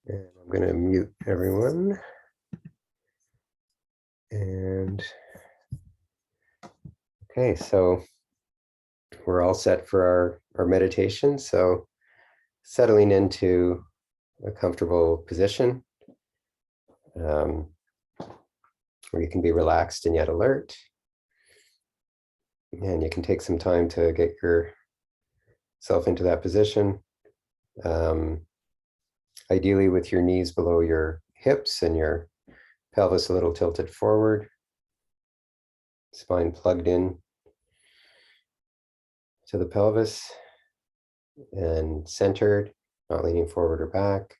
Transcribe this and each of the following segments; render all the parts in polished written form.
And I'm going to mute everyone. And okay, so we're all set for our meditation. So settling into a comfortable position where you can be relaxed and yet alert. And you can take some time to get yourself into that position. Ideally with your knees below your hips and your pelvis a little tilted forward, spine plugged in to the pelvis and centered, not leaning forward or back,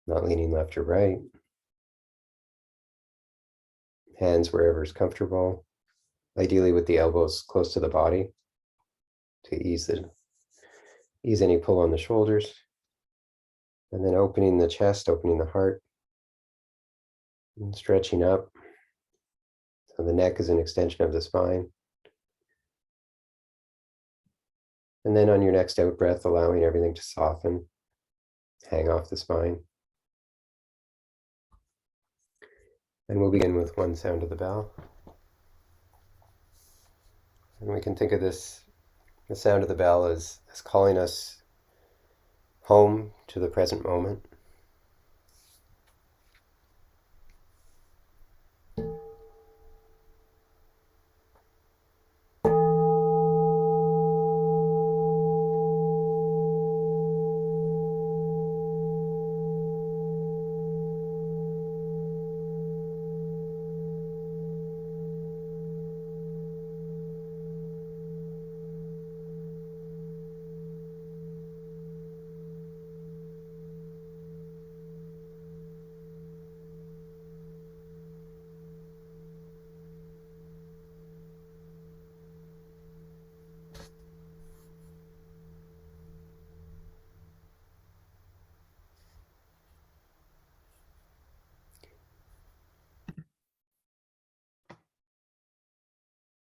not leaning left or right. Hands wherever is comfortable, ideally with the elbows close to the body to ease any pull on the shoulders. And then opening the chest, opening the heart, and stretching up. So the neck is an extension of the spine. And then on your next out breath, allowing everything to soften, hang off the spine. And we'll begin with one sound of the bell. And we can think of the sound of the bell as calling us home to the present moment.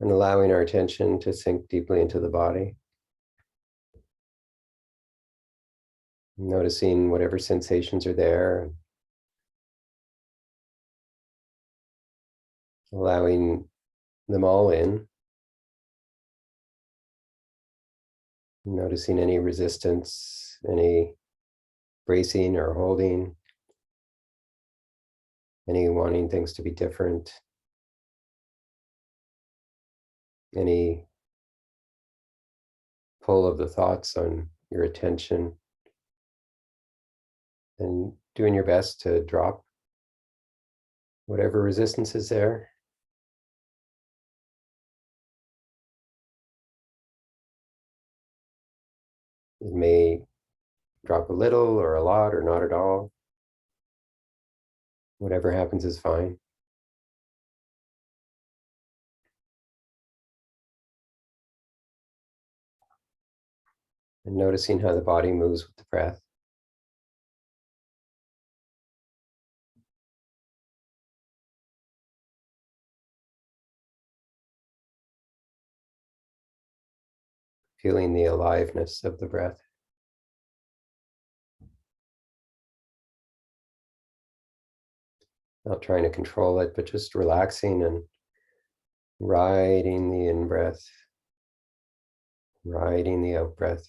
And allowing our attention to sink deeply into the body. Noticing whatever sensations are there. Allowing them all in. Noticing any resistance, any bracing or holding, any wanting things to be different, any pull of the thoughts on your attention, and doing your best to drop whatever resistance is there. It may drop a little or a lot or not at all. Whatever happens is fine. And noticing how the body moves with the breath. Feeling the aliveness of the breath. Not trying to control it, but just relaxing and riding the in-breath, riding the out-breath.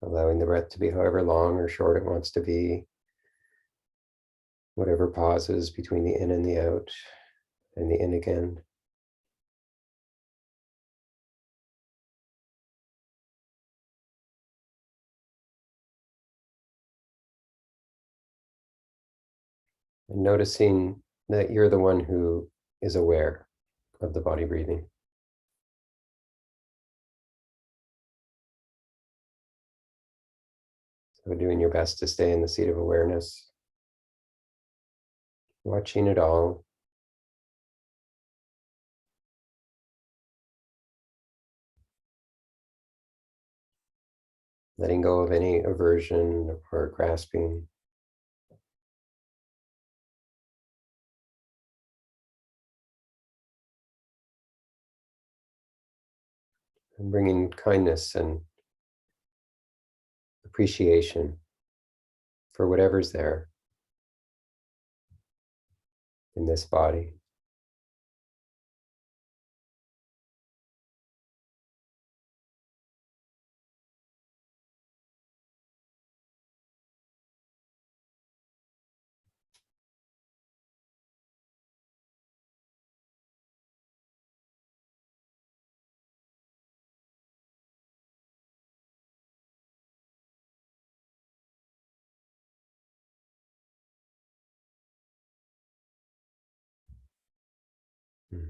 Allowing the breath to be however long or short it wants to be. Whatever pauses between the in and the out, and the in again. And noticing that you're the one who is aware of the body breathing. So doing your best to stay in the seat of awareness, watching it all. Letting go of any aversion or grasping. and bringing kindness and appreciation for whatever's there in this body. Mm.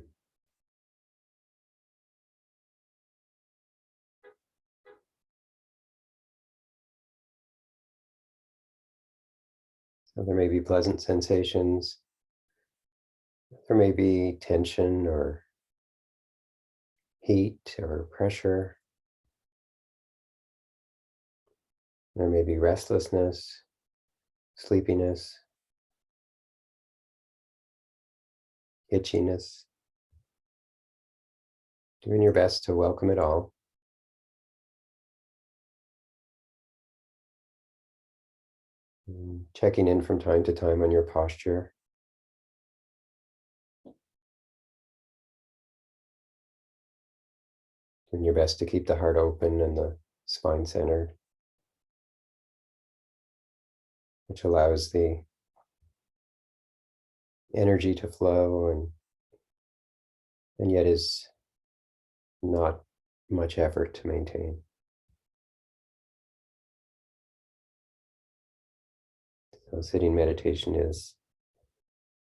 So there may be pleasant sensations. There may be tension or heat or pressure. There may be restlessness, sleepiness, itchiness. Doing your best to welcome it all. Checking in from time to time on your posture. Doing your best to keep the heart open and the spine centered, which allows the energy to flow and yet is not much effort to maintain. So sitting meditation is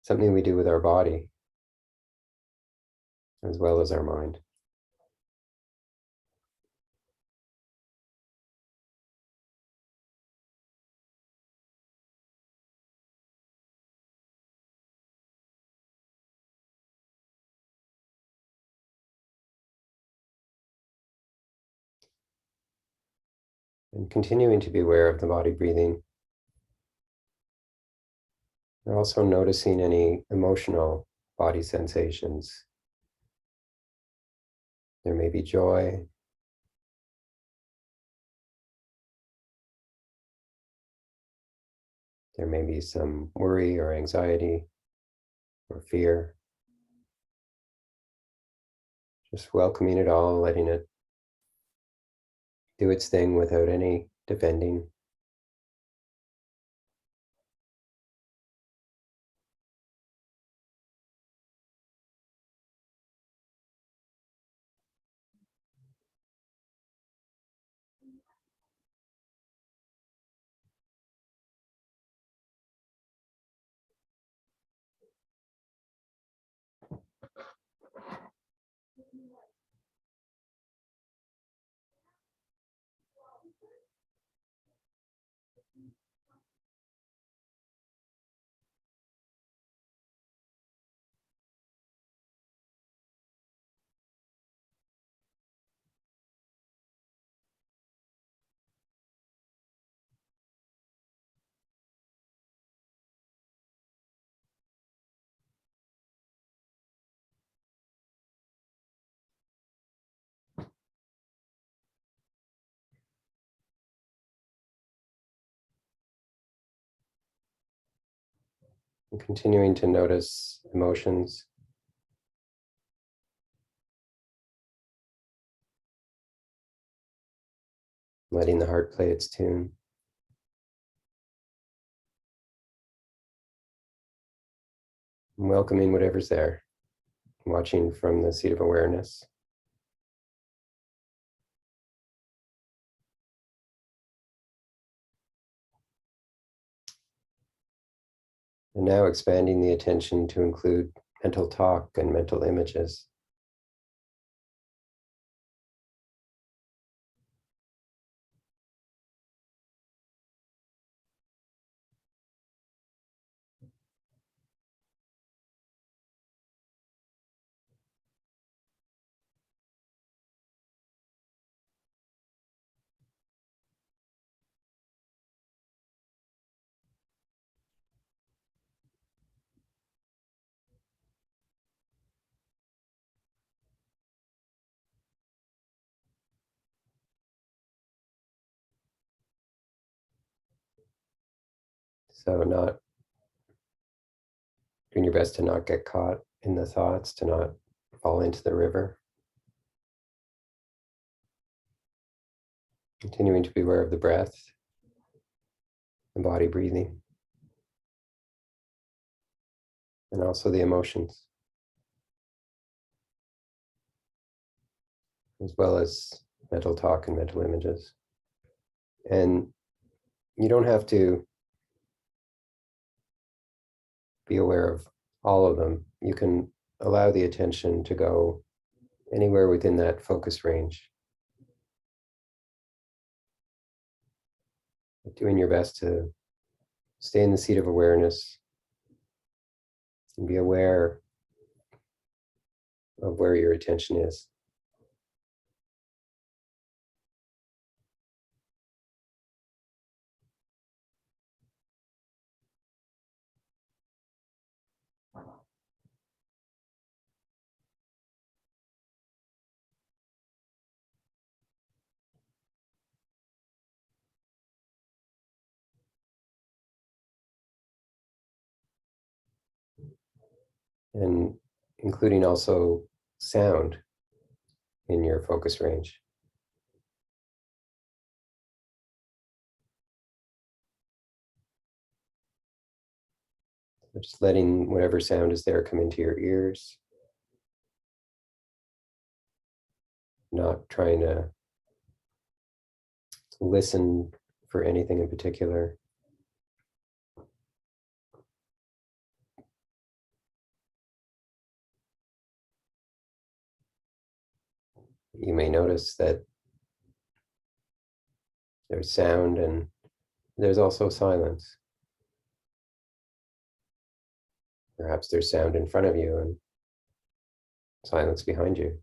something we do with our body as well as our mind. And continuing to be aware of the body breathing. We're also noticing any emotional body sensations. There may be joy. There may be some worry or anxiety or fear. Just welcoming it all, letting it do its thing without any defending. And continuing to notice emotions. Letting the heart play its tune. And welcoming whatever's there. Watching from the seat of awareness. And now expanding the attention to include mental talk and mental images. So not doing your best to not get caught in the thoughts, to not fall into the river. Continuing to be aware of the breath, the body breathing, and also the emotions, as well as mental talk and mental images. And you don't have to be aware of all of them. You can allow the attention to go anywhere within that focus range. Doing your best to stay in the seat of awareness and be aware of where your attention is. And including also sound in your focus range. So just letting whatever sound is there come into your ears, not trying to listen for anything in particular. You may notice that there's sound and there's also silence. Perhaps there's sound in front of you and silence behind you.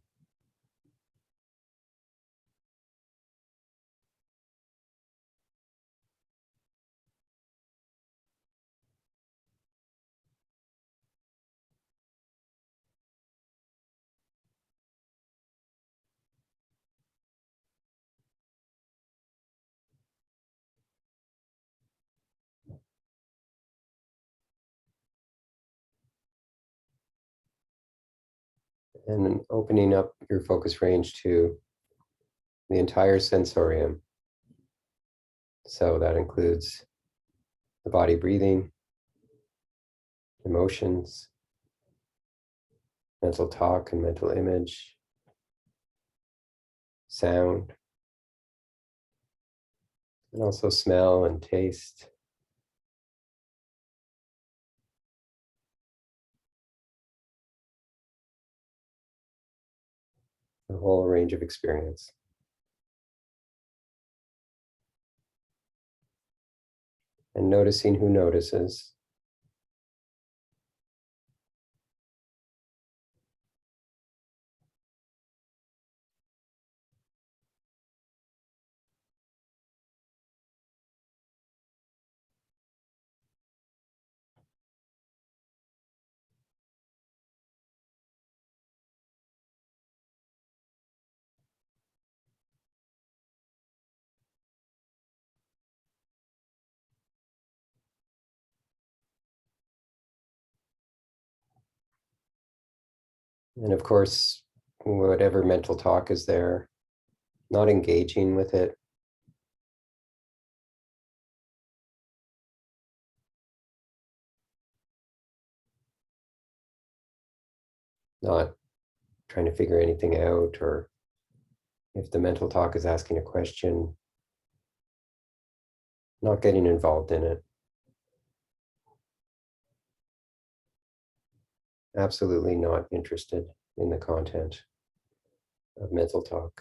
And opening up your focus range to the entire sensorium. So that includes the body breathing, emotions, mental talk and mental image, sound, and also smell and taste. A whole range of experience. And noticing who notices. And of course, whatever mental talk is there, not engaging with it, not trying to figure anything out, or if the mental talk is asking a question, not getting involved in it. Absolutely not interested in the content of mental talk.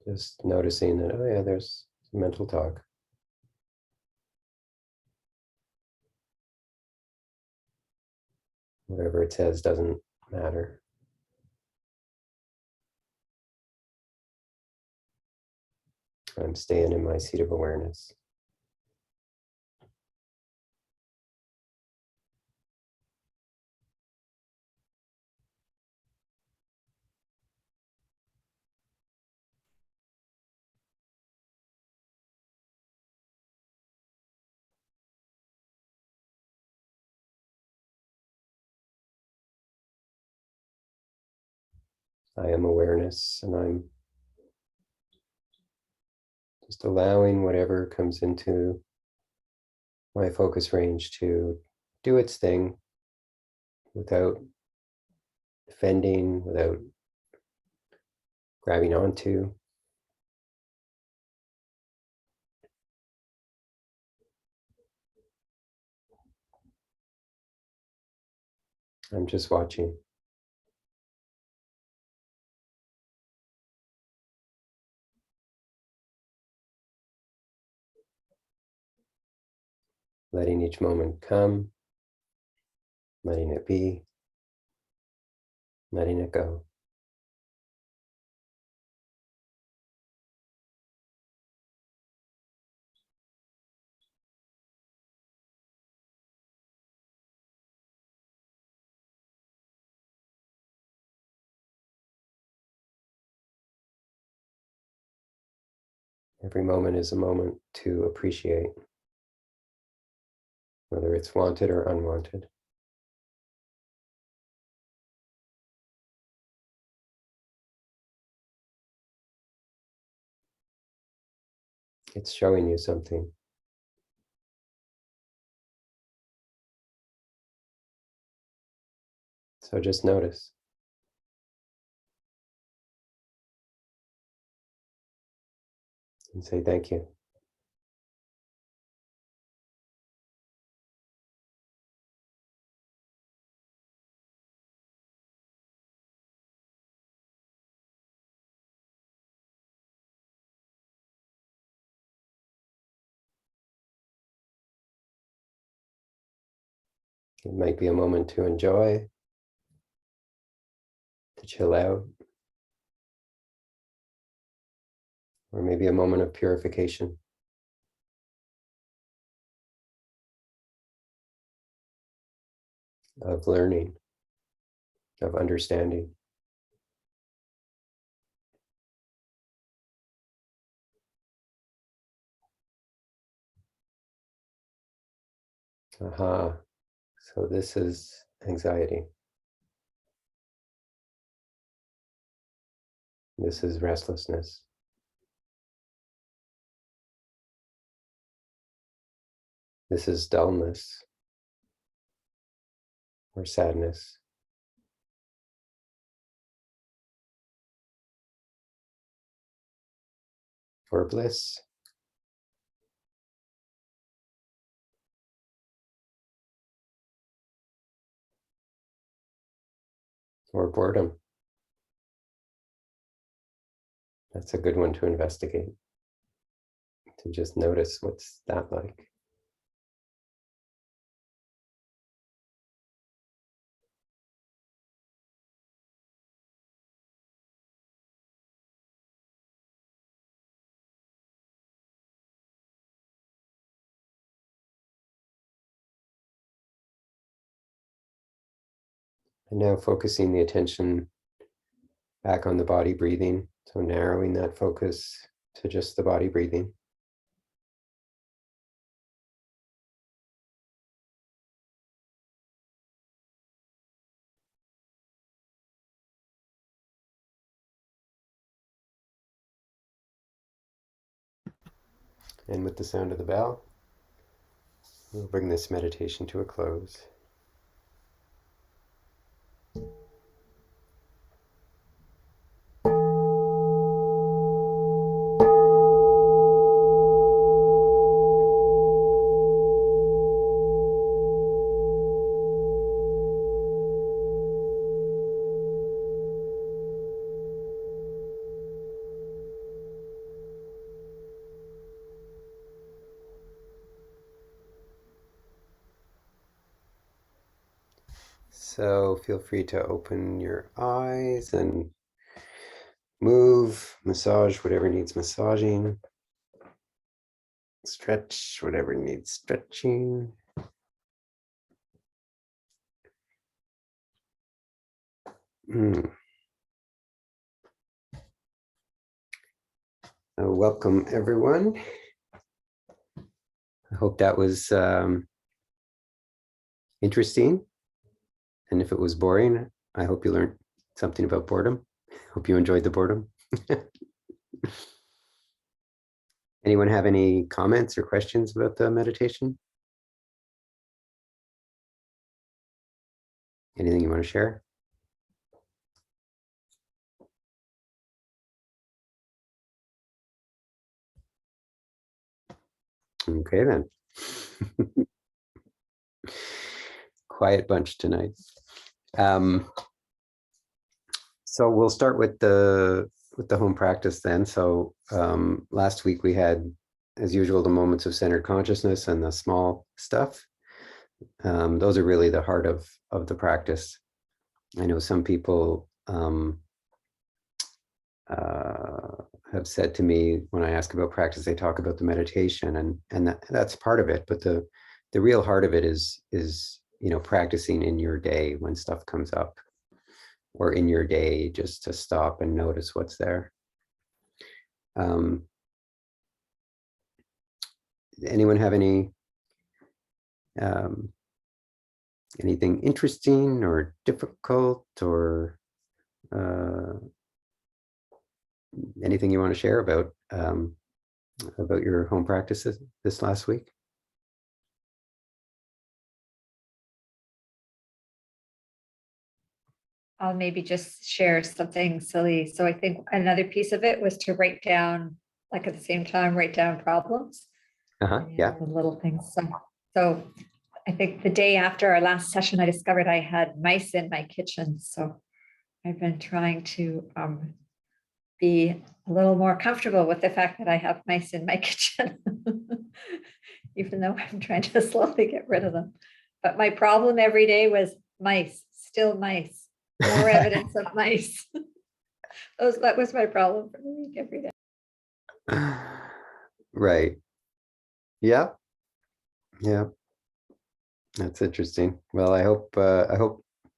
Just noticing that, oh yeah, there's mental talk. Whatever it says doesn't matter. I'm staying in my seat of awareness. I am awareness, and I'm just allowing whatever comes into my focus range to do its thing without defending, without grabbing onto. I'm just watching. Letting each moment come, letting it be, letting it go. Every moment is a moment to appreciate, whether it's wanted or unwanted. It's showing you something. So just notice. And say thank you. It might be a moment to enjoy, to chill out, or maybe a moment of purification, of learning, of understanding. Aha, so this is anxiety. This is restlessness. This is dullness or sadness. Or bliss. Or boredom. That's a good one to investigate, to just notice what's that like. And now focusing the attention back on the body breathing. So narrowing that focus to just the body breathing. And with the sound of the bell, we'll bring this meditation to a close. So feel free to open your eyes and move, massage whatever needs massaging, stretch whatever needs stretching. Welcome, everyone. I hope that was interesting. And if it was boring, I hope you learned something about boredom. Hope you enjoyed the boredom. Anyone have any comments or questions about the meditation? Anything you want to share? Okay, then. Quiet bunch tonight. So we'll start with the home practice then. So last week we had, as usual, the moments of centered consciousness and the small stuff. Those are really the heart of the practice. I know some people have said to me when I ask about practice, they talk about the meditation, and that's part of it. But the real heart of it is practicing in your day when stuff comes up, or in your day just to stop and notice what's there. Anyone have anything interesting or difficult, or anything you want to share about your home practices this last week? I'll maybe just share something silly. So I think another piece of it was to write down, like at the same time, write down problems. Yeah. The little things. So I think the day after our last session, I discovered I had mice in my kitchen. So I've been trying to be a little more comfortable with the fact that I have mice in my kitchen, even though I'm trying to slowly get rid of them. But my problem every day was mice, still mice, more evidence of mice. That was my problem for the week every day. Right. Yeah. Yeah. That's interesting. Well, I hope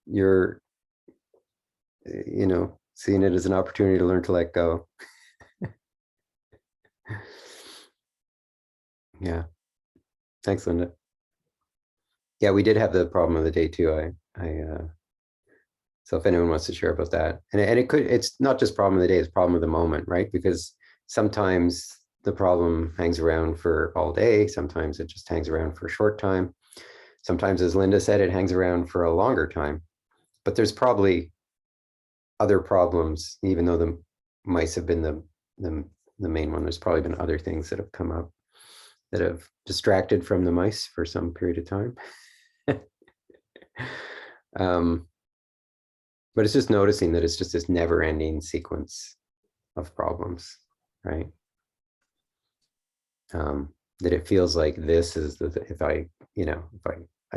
you're, seeing it as an opportunity to learn to let go. Yeah. Thanks, Linda. Yeah, we did have the problem of the day too. So if anyone wants to share about that, and it's not just problem of the day, it's problem of the moment, right? Because sometimes the problem hangs around for all day. Sometimes it just hangs around for a short time. Sometimes, as Linda said, it hangs around for a longer time. But there's probably other problems, even though the mice have been the main one. There's probably been other things that have come up that have distracted from the mice for some period of time. But it's just noticing that it's just this never-ending sequence of problems, right? That it feels like this is if I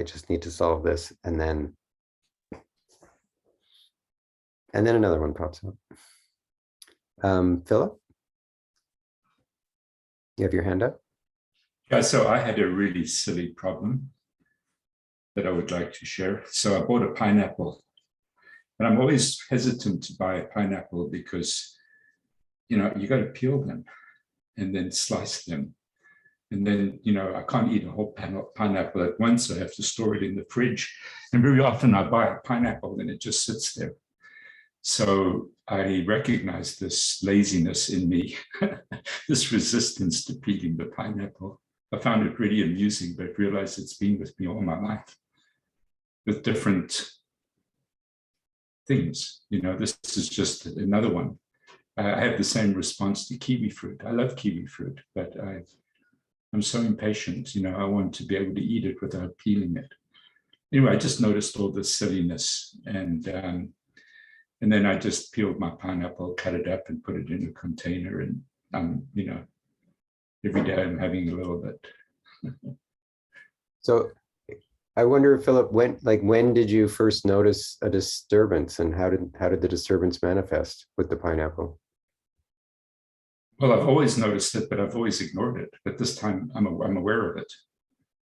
just need to solve this, and then another one pops up. Philip, you have your hand up? Yeah, so I had a really silly problem that I would like to share. So I bought a pineapple, and I'm always hesitant to buy a pineapple because, you got to peel them and then slice them. And then, I can't eat a whole pineapple at once. I have to store it in the fridge. And very often I buy a pineapple and it just sits there. So I recognize this laziness in me, this resistance to peeling the pineapple. I found it really amusing, but realized it's been with me all my life with different things. This is just another one. I have the same response to kiwi fruit. I love kiwi fruit, but I'm so impatient. I want to be able to eat it without peeling it. Anyway, I just noticed all this silliness, and then I just peeled my pineapple, cut it up, and put it in a container. And every day I'm having a little bit. So I wonder, Philip, when did you first notice a disturbance, and how did the disturbance manifest with the pineapple? Well, I've always noticed it, but I've always ignored it. But this time I'm aware of it.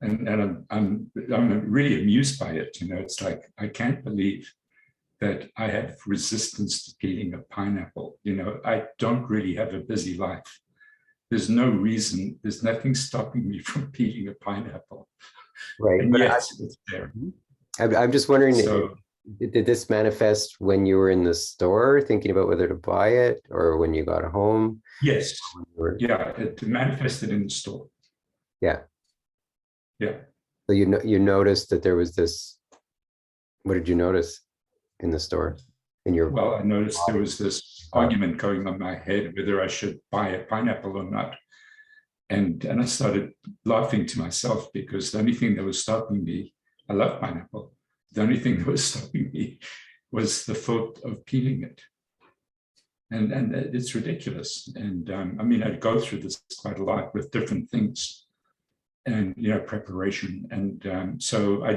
And I'm really amused by it. It's like, I can't believe that I have resistance to peeling a pineapple. I don't really have a busy life. There's no reason, there's nothing stopping me from peeling a pineapple. Right. And yet it's there. I'm just wondering, So, did this manifest when you were in the store thinking about whether to buy it, or when you got home? Yes. Or- Yeah, it manifested in the store. yeah. Yeah. So you noticed that there was this. What did you notice in the store? In your Well, I noticed there was this argument going on in my head whether I should buy a pineapple or not. And I started laughing to myself because the only thing that was stopping me, I love pineapple. The only thing that was stopping me was the thought of peeling it. And it's ridiculous. And I mean, I'd go through this quite a lot with different things and, preparation. And so I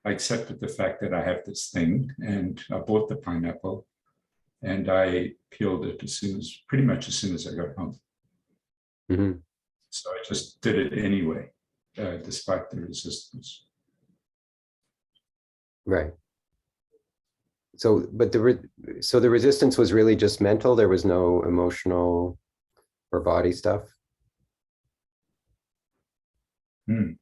accepted the fact that I have this thing, and I bought the pineapple and I peeled it pretty much as soon as I got home. Mhm. So I just did it anyway, despite the resistance. Right. So, but so the resistance was really just mental. There was no emotional or body stuff. Hmm.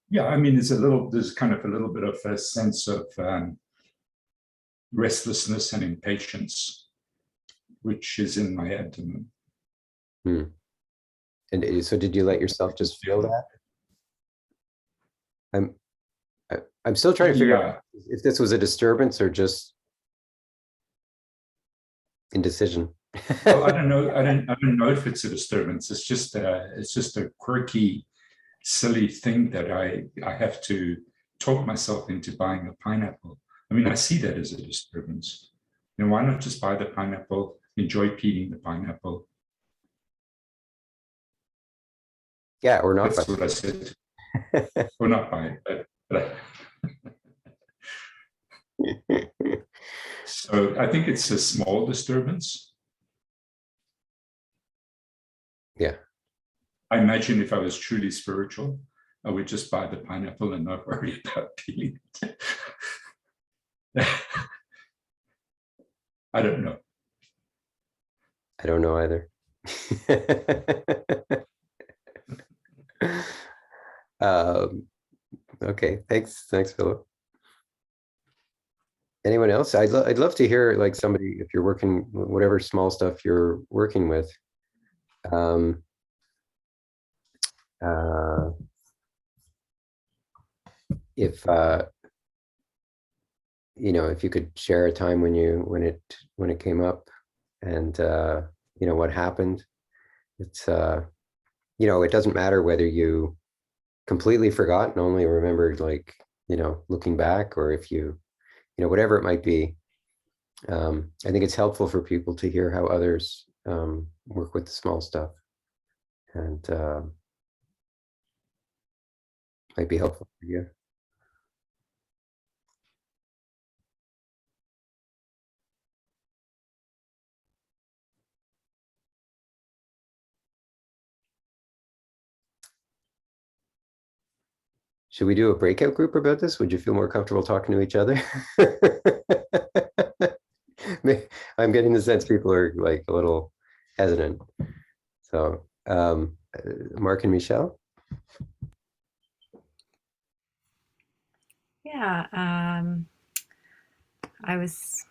Yeah, I mean, there's kind of a little bit of a sense of restlessness and impatience, which is in my abdomen. Hmm. And so, did you let yourself just feel that? I'm still trying to figure out if this was a disturbance or just indecision. Well, I don't know. I don't know if it's a disturbance. It's just a quirky, silly thing that I have to talk myself into buying a pineapple. I mean, I see that as a disturbance. Why not just buy the pineapple, enjoy peeling the pineapple? Yeah, or not. That's what I said. Or not buy it. So I think it's a small disturbance. Yeah. I imagine if I was truly spiritual, I would just buy the pineapple and not worry about peeling it. I don't know. I don't know either. Okay, thanks, Philip. Anyone else? I'd love to hear, like, somebody, if you're working, whatever small stuff you're working with. Um, if if you could share a time when it came up, and what happened. It's it doesn't matter whether you completely forgot and only remembered, like, looking back, or if you whatever it might be. I think it's helpful for people to hear how others work with the small stuff, and might be helpful for you. Should we do a breakout group about this? Would you feel more comfortable talking to each other? I'm getting the sense people are, like, a little hesitant. So, Mark and Michelle? Yeah, I was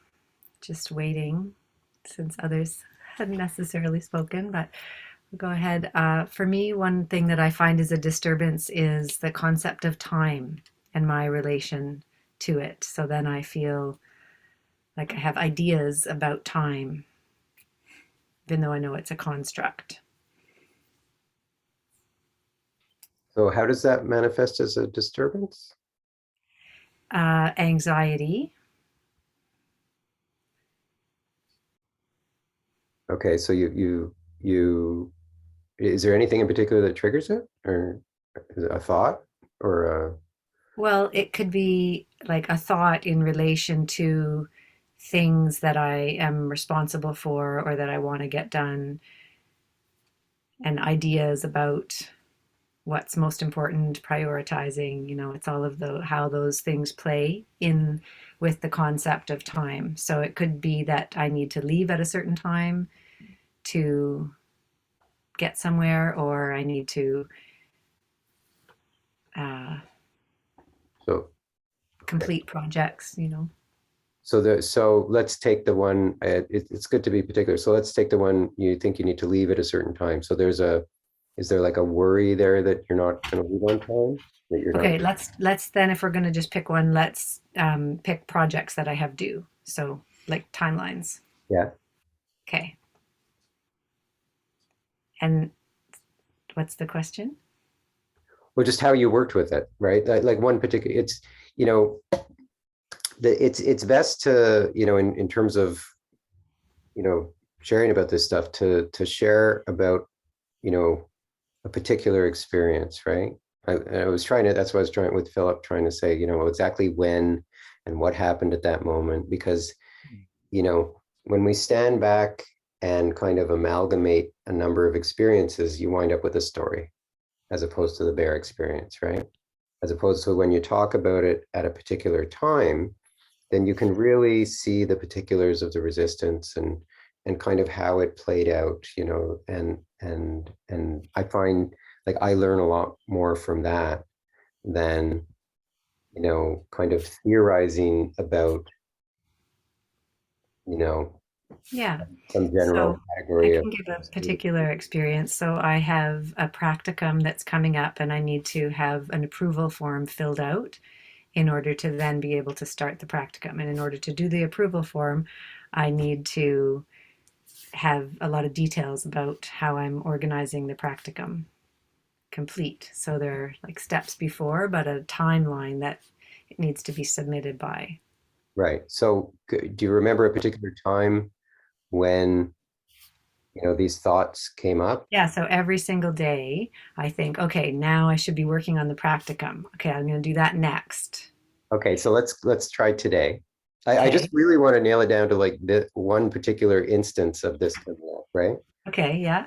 just waiting since others hadn't necessarily spoken, but I'll go ahead. For me, one thing that I find is a disturbance is the concept of time and my relation to it. So then I feel like I have ideas about time, even though I know it's a construct. So how does that manifest as a disturbance? Anxiety. Okay, so you is there anything in particular that triggers it, or is it a thought, or Well, it could be like a thought in relation to things that I am responsible for or that I want to get done, and ideas about what's most important, prioritizing, it's all of the how those things play in with the concept of time. So it could be that I need to leave at a certain time to get somewhere, or I need to So, complete projects, you know. so let's take the one, it's good to be particular. So let's take the one you think you need to leave at a certain time. So is there like a worry there that you're not going to leave on time? That you're not, Okay, let's then, if we're going to just pick one, let's pick projects that I have due. So like timelines. yeah. Okay. And what's the question? Well, just how you worked with it, right? Like one particular, it's, you know, it's best to, you know, in terms of, you know, sharing about this stuff to share about, you know, a particular experience, right? I was trying to, that's what I was trying with Philip, trying to say, you know, exactly when and what happened at that moment, because, you know, when we stand back and kind of amalgamate a number of experiences, you wind up with a story as opposed to the bare experience, right? As opposed to when you talk about it at a particular time, then you can really see the particulars of the resistance and kind of how it played out, you know, and I find like I learn a lot more from that than, you know, kind of theorizing about, you know, Yeah. some So general I category of. can give a particular experience. So I have a practicum that's coming up, and I need to have an approval form filled out in order to then be able to start the practicum. And in order to do the approval form, I need to have a lot of details about how I'm organizing the practicum complete. So there are like steps before, but a timeline that it needs to be submitted by. Right. So do you remember a particular time when, you know, these thoughts came up? Yeah, so every single day I think, okay, now I should be working on the practicum. Okay, I'm going to do that next. Okay, so let's try today. I just Okay. really want to nail it down to like the one particular instance of this coming up, right? Okay, yeah.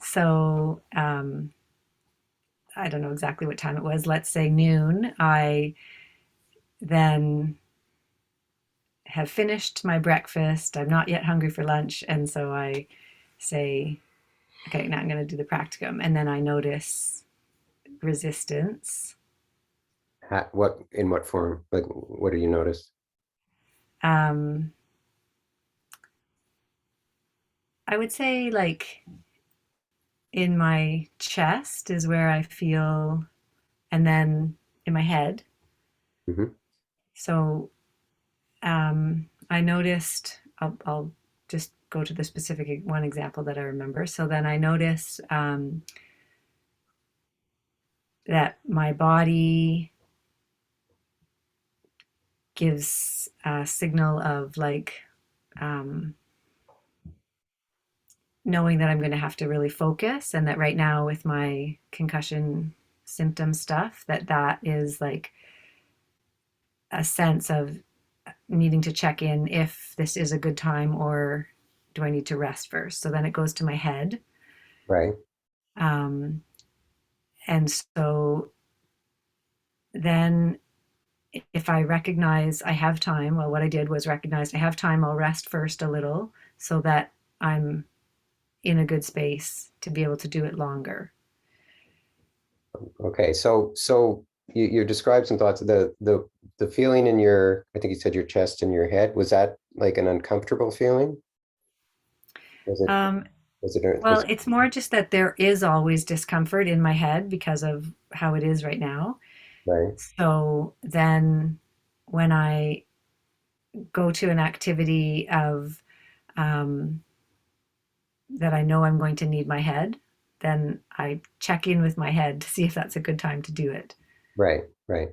So I don't know exactly what time it was. Let's say noon. I then have finished my breakfast. I'm not yet hungry for lunch. And so I say, okay, now I'm going to do the practicum. And then I notice resistance. What in what form? Like, what do you notice? Um, I would say, like, in my chest is where I feel, and then in my head. Hmm. So I noticed, I'll just go to the specific one example that I remember. So then I notice that my body gives a signal of like um, knowing that I'm going to have to really focus, and that right now with my concussion symptom stuff, that is like a sense of needing to check in if this is a good time or do I need to rest first. So then it goes to my head. Right, Um, and so then if I recognize I have time, well, what I did was recognize I have time, I'll rest first a little so that I'm in a good space to be able to do it longer. okay. So you described some thoughts. The feeling in your, I think you said your chest and your head, was that like an uncomfortable feeling? Was it Um, was it well, was it's more just that there is always discomfort in my head because of how it is right now. right, So then when I go to an activity of um, that I know I'm going to need my head, then I check in with my head to see if that's a good time to do it. right, right.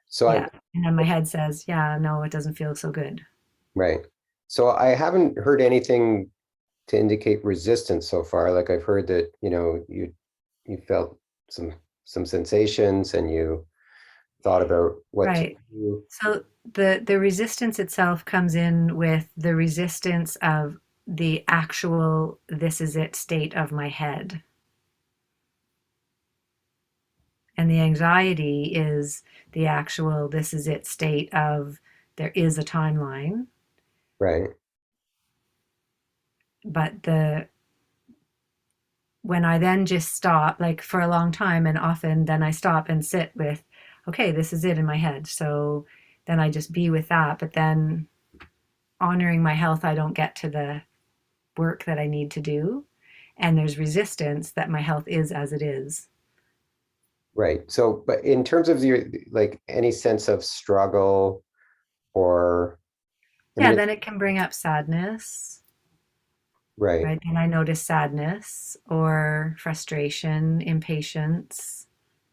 So I Yeah. And then my head says, yeah, no, it doesn't feel so good. right. So I haven't heard anything to indicate resistance so far. Like I've heard that, you know, you felt some sensations and you thought about what to Right. do. So the resistance itself comes in with the resistance of the actual this is it state of my head. And the anxiety is the actual this is it state of there is a timeline, Right, but the when I then just stop, like for a long time, and often then I stop and sit with, okay, this is it in my head. So then I just be with that. But then honoring my health, I don't get to the work that I need to do. And there's resistance that my health is as it is. Right. So, but in terms of your, like, any sense of struggle or, I Yeah, mean, then it can bring up sadness, right, right? And I notice sadness or frustration, impatience.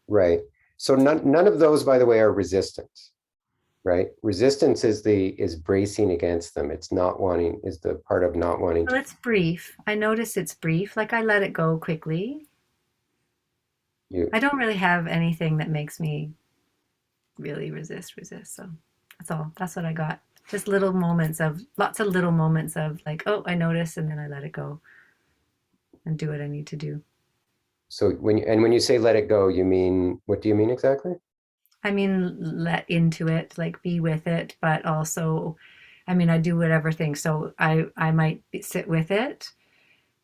right. So none of those, by the way, are resistance, right? Resistance is bracing against them. It's not wanting, is the part of not wanting Well, to, it's brief. I notice it's brief. Like I let it go quickly. you. I don't really have anything that makes me really resist. So that's all. That's what I got. Just little moments of lots of little moments of like, oh, I notice, and then I let it go and do what I need to do. So when you say let it go, you mean, what do you mean exactly? I mean, let into it, like be with it, but also, I mean, I do whatever thing. So I might sit with it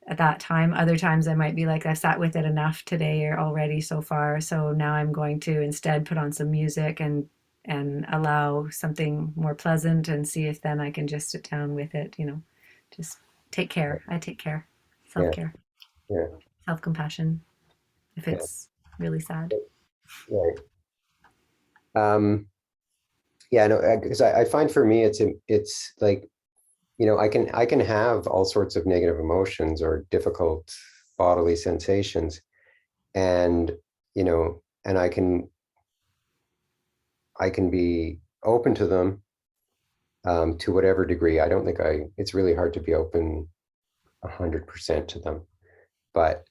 at that time. Other times I might be like, I sat with it enough today or already so far. So now I'm going to instead put on some music and allow something more pleasant and see if then I can just sit down with it, just take care. I take care. Yeah, Self-care, yeah, self-compassion if yeah, it's really sad. right. Yeah, no, because I find for me, it's like, I can have all sorts of negative emotions or difficult bodily sensations, and and I can be open to them, to whatever degree. I don't think it's really hard to be open 100% to them, but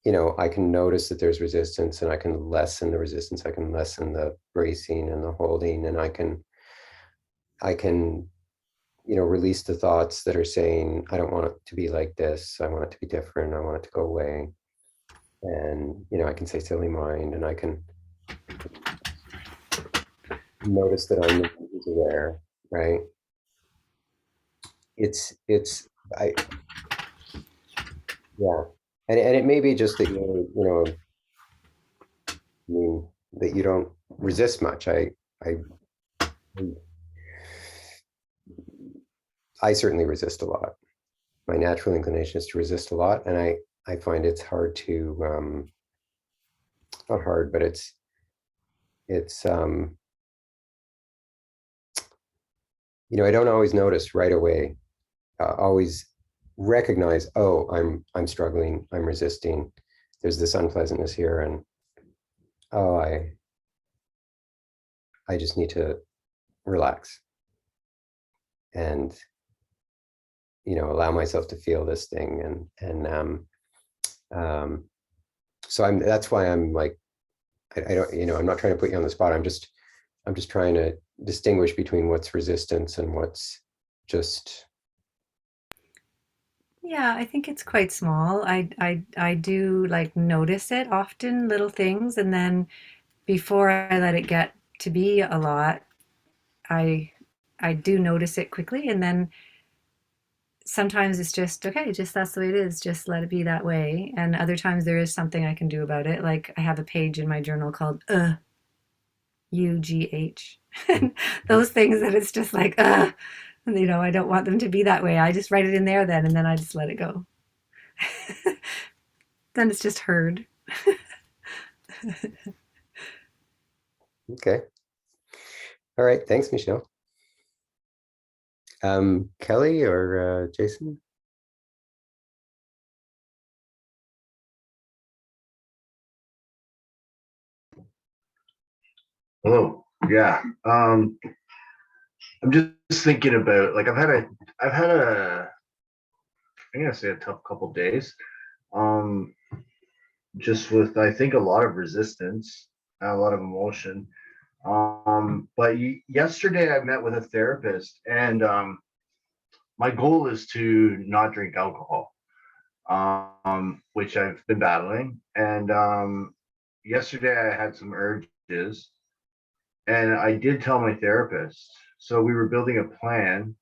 I can notice that there's resistance, and I can lessen the resistance. I can lessen the bracing and the holding, and I can release the thoughts that are saying, I don't want it to be like this. I want it to be different. I want it to go away. And, I can say silly mind, and I can notice that I'm aware, right? I, yeah. And it may be just that I mean, that you don't resist much. I, I certainly resist a lot. My natural inclination is to resist a lot. And I find it's hard to, not hard, but it's I don't always notice right away, always recognize, oh, I'm struggling, I'm resisting, there's this unpleasantness here, and oh, I just need to relax and allow myself to feel this thing, um so that's why I'm like, I don't, I'm not trying to put you on the spot. I'm just trying to distinguish between what's resistance and what's just. Yeah, I think it's quite small. I do like notice it often, little things, and then before I let it get to be a lot, I I do notice it quickly, and then sometimes it's just okay, just that's the way it is, just let it be that way. And other times there is something I can do about it. Like I have a page in my journal called UGH. Those things that it's just like I don't want them to be that way. I just write it in there then, and then I just let it go. Then it's just heard. Okay. All right. Thanks, Michelle. Kelly or Jason? Hello. Yeah. I'm just thinking about, like, I'm gonna say a tough couple days. Um, just with, I think, a lot of resistance, a lot of emotion. But yesterday I met with a therapist, and my goal is to not drink alcohol, which I've been battling. And yesterday I had some urges, and I did tell my therapist. So we were building a plan,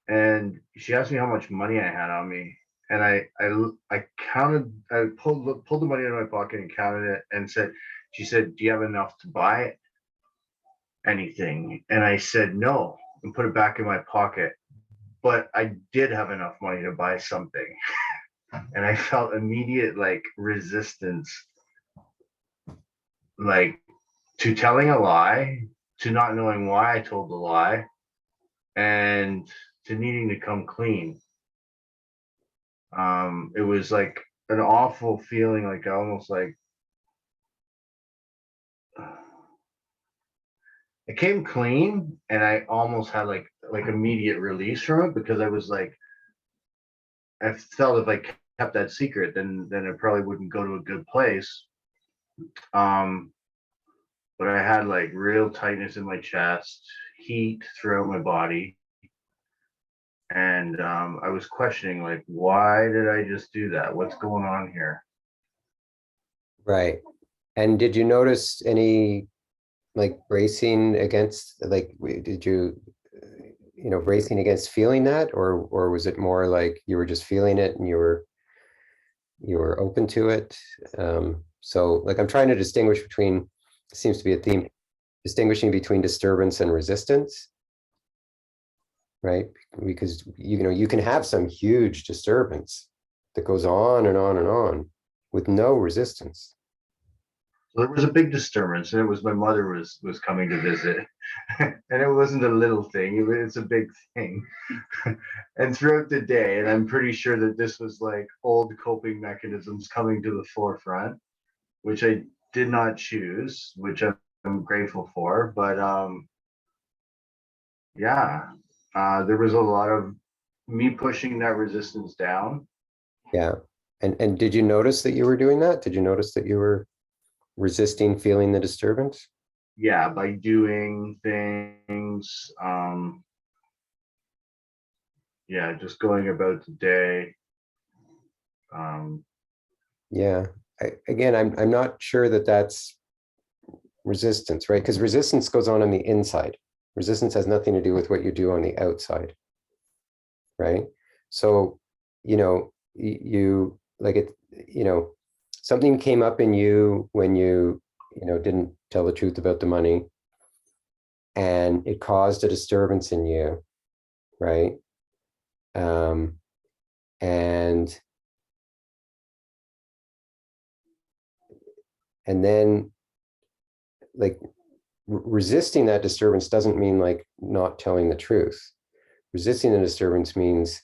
and she asked me how much money I had on me, and I counted. I pulled the money out of my pocket and counted it, and said, she said, "Do you have enough to buy anything? And I said no and put it back in my pocket. But I did have enough money to buy something. And I felt immediate like resistance, like to telling a lie, to not knowing why I told the lie, and to needing to come clean. It was like an awful feeling, like almost like I came clean, and I almost had like immediate release from it, because I was like, I felt if I kept that secret, then it probably wouldn't go to a good place. But I had like real tightness in my chest, heat throughout my body, and I was questioning, like, why did I just do that? What's going on here? Right. And did you notice any like bracing against, like, did you, bracing against feeling that, or was it more like you were just feeling it and you were open to it? So like I'm trying to distinguish between, seems to be a theme, distinguishing between disturbance and resistance, right? Because you can have some huge disturbance that goes on and on and on with no resistance. So there was a big disturbance, and it was my mother was coming to visit, and it wasn't a little thing; it's a big thing. And throughout the day, and I'm pretty sure that this was like old coping mechanisms coming to the forefront, which I did not choose, which I'm grateful for. But yeah, there was a lot of me pushing that resistance down. Yeah. And did you notice that you were doing that? Did you notice that you were resisting feeling the disturbance? Yeah, by doing things, yeah, just going about the day. Yeah. I'm not sure that that's resistance, right? Because resistance goes on the inside. Resistance has nothing to do with what you do on the outside, right? So, you like it, something came up in you when you didn't tell the truth about the money, and it caused a disturbance in you, right? And then like resisting that disturbance doesn't mean like not telling the truth. Resisting the disturbance means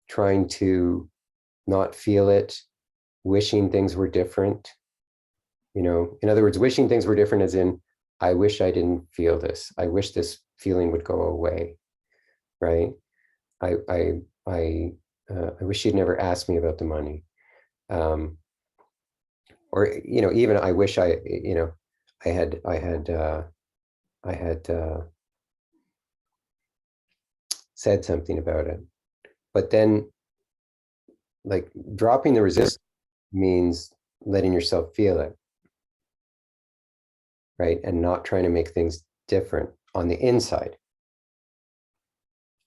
trying to not feel it, wishing things were different. In other words, wishing things were different as in, I wish I didn't feel this. I wish this feeling would go away, right? I wish she'd never asked me about the money. Or, even I wish I had said something about it. But then like dropping the resistance means letting yourself feel it, right? And not trying to make things different on the inside.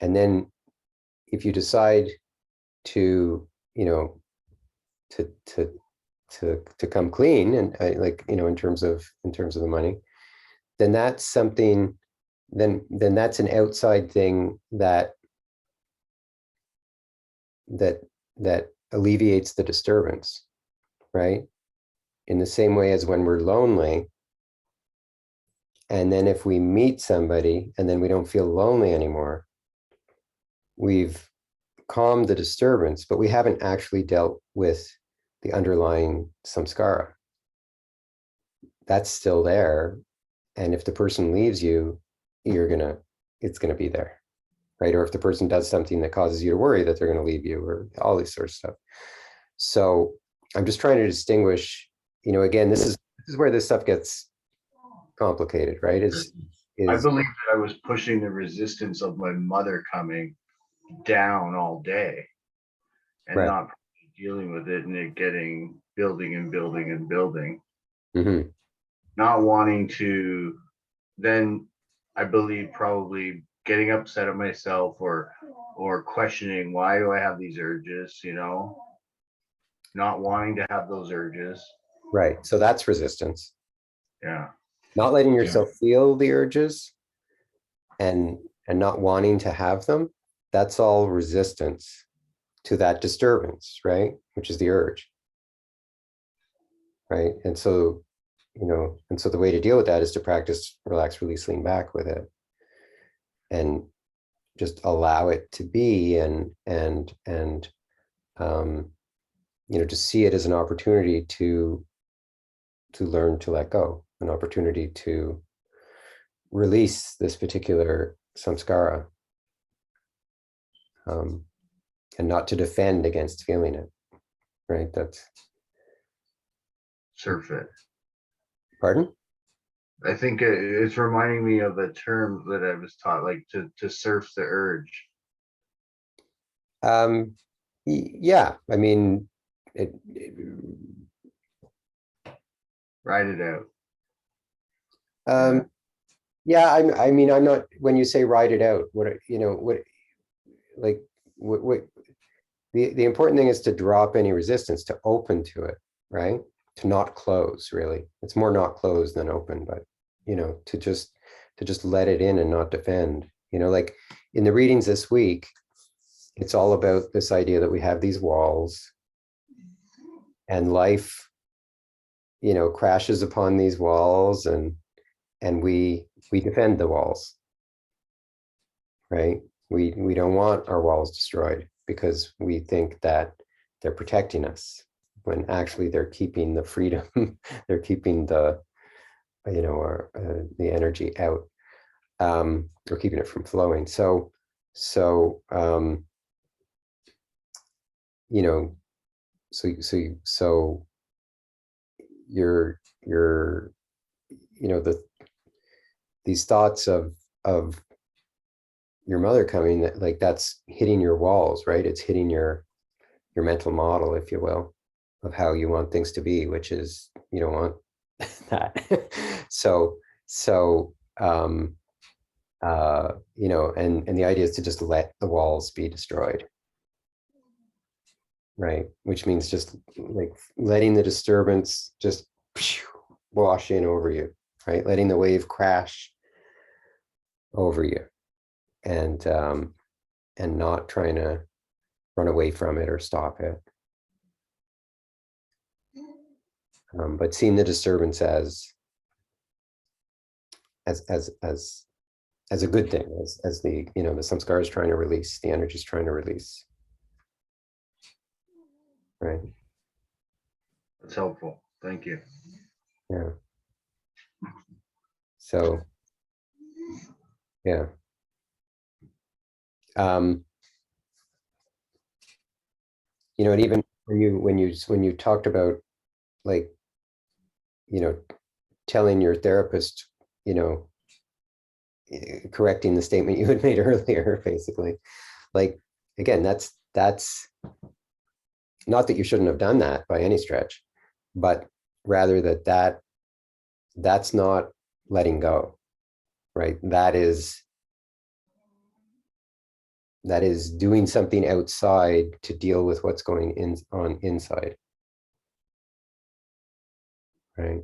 And then if you decide to, to come clean, and in terms of the money, then that's something, then that's an outside thing that alleviates the disturbance, right? In the same way as when we're lonely, and then if we meet somebody and then we don't feel lonely anymore, we've calmed the disturbance, but we haven't actually dealt with the underlying samskara. That's still there. And if the person leaves you, it's gonna be there, right? Or if the person does something that causes you to worry that they're gonna leave you, or all these sorts of stuff. So I'm just trying to distinguish, again, this is where this stuff gets complicated, right? I believe that I was pushing the resistance of my mother coming down all day, and right. not dealing with it, and it getting building and building and building. Mm-hmm. Not wanting to, then I believe probably getting upset at myself, or questioning, why do I have these urges, not wanting to have those urges. Right. So that's resistance. Yeah. Not letting Yeah. yourself feel the urges and not wanting to have them, that's all resistance to that disturbance, right? Which is the urge. Right. And so, the way to deal with that is to practice relax, release, lean back with it. And just allow it to be, and just see it as an opportunity to learn to let go, an opportunity to release this particular samskara, and not to defend against feeling it, right? That's, Surf it. pardon? I think it's reminding me of a term that I was taught, like to surf the urge. Yeah, I mean, Ride it out. yeah, I mean, I'm not, when you say ride it out, the important thing is to drop any resistance, to open to it, right? To not close, really. It's more not close than open, but, to just let it in and not defend, like in the readings this week, it's all about this idea that we have these walls and life, crashes upon these walls, and we defend the walls, right? We don't want our walls destroyed because we think that they're protecting us, when actually they're keeping the freedom, they're keeping the, the energy out, or keeping it from flowing. So you're these thoughts of your mother coming, that, like, that's hitting your walls, right? It's hitting your mental model, if you will, of how you want things to be, which is, you don't want that. so and the idea is to just let the walls be destroyed, right? Which means just like letting the disturbance just wash in over you, right? Letting the wave crash over you, and not trying to run away from it or stop it, but seeing the disturbance as a good thing, as the, the samskara is trying to release, the energy is trying to release, right? That's helpful. Thank you. Yeah. So, yeah. And even when you talked about, like, telling your therapist, correcting the statement you had made earlier, basically, like, again, that's not that you shouldn't have done that by any stretch, but rather that's not letting go, right? That is doing something outside to deal with what's going on inside, right?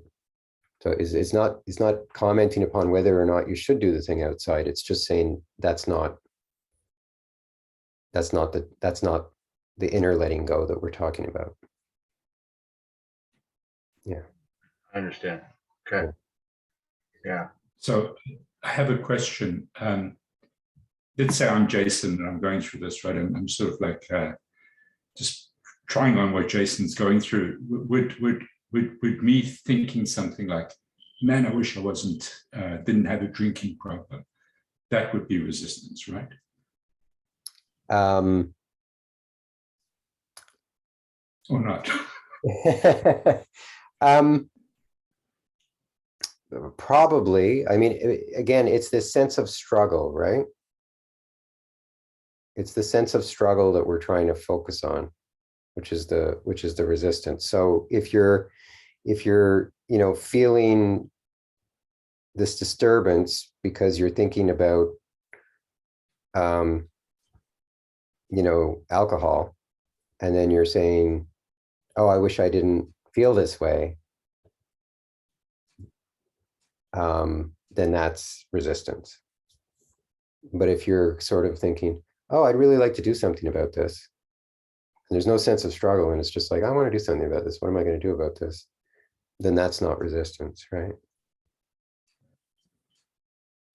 So it's not commenting upon whether or not you should do the thing outside. It's just saying that's not the inner letting go that we're talking about. Yeah. I understand. Okay. Yeah. So I have a question. Let's say I'm Jason and I'm going through this, right? I'm sort of like just trying on what Jason's going through. Would me thinking something like, man, I wish I didn't have a drinking problem, that would be resistance, right? Or not? Probably. I mean, again, it's this sense of struggle, right? It's the sense of struggle that we're trying to focus on, which is the resistance. So if you're feeling this disturbance because you're thinking about alcohol, and then you're saying, oh, I wish I didn't feel this way, then that's resistance. But if you're sort of thinking, oh, I'd really like to do something about this, and there's no sense of struggle, and it's just like, I want to do something about this. What am I going to do about this? Then that's not resistance, right?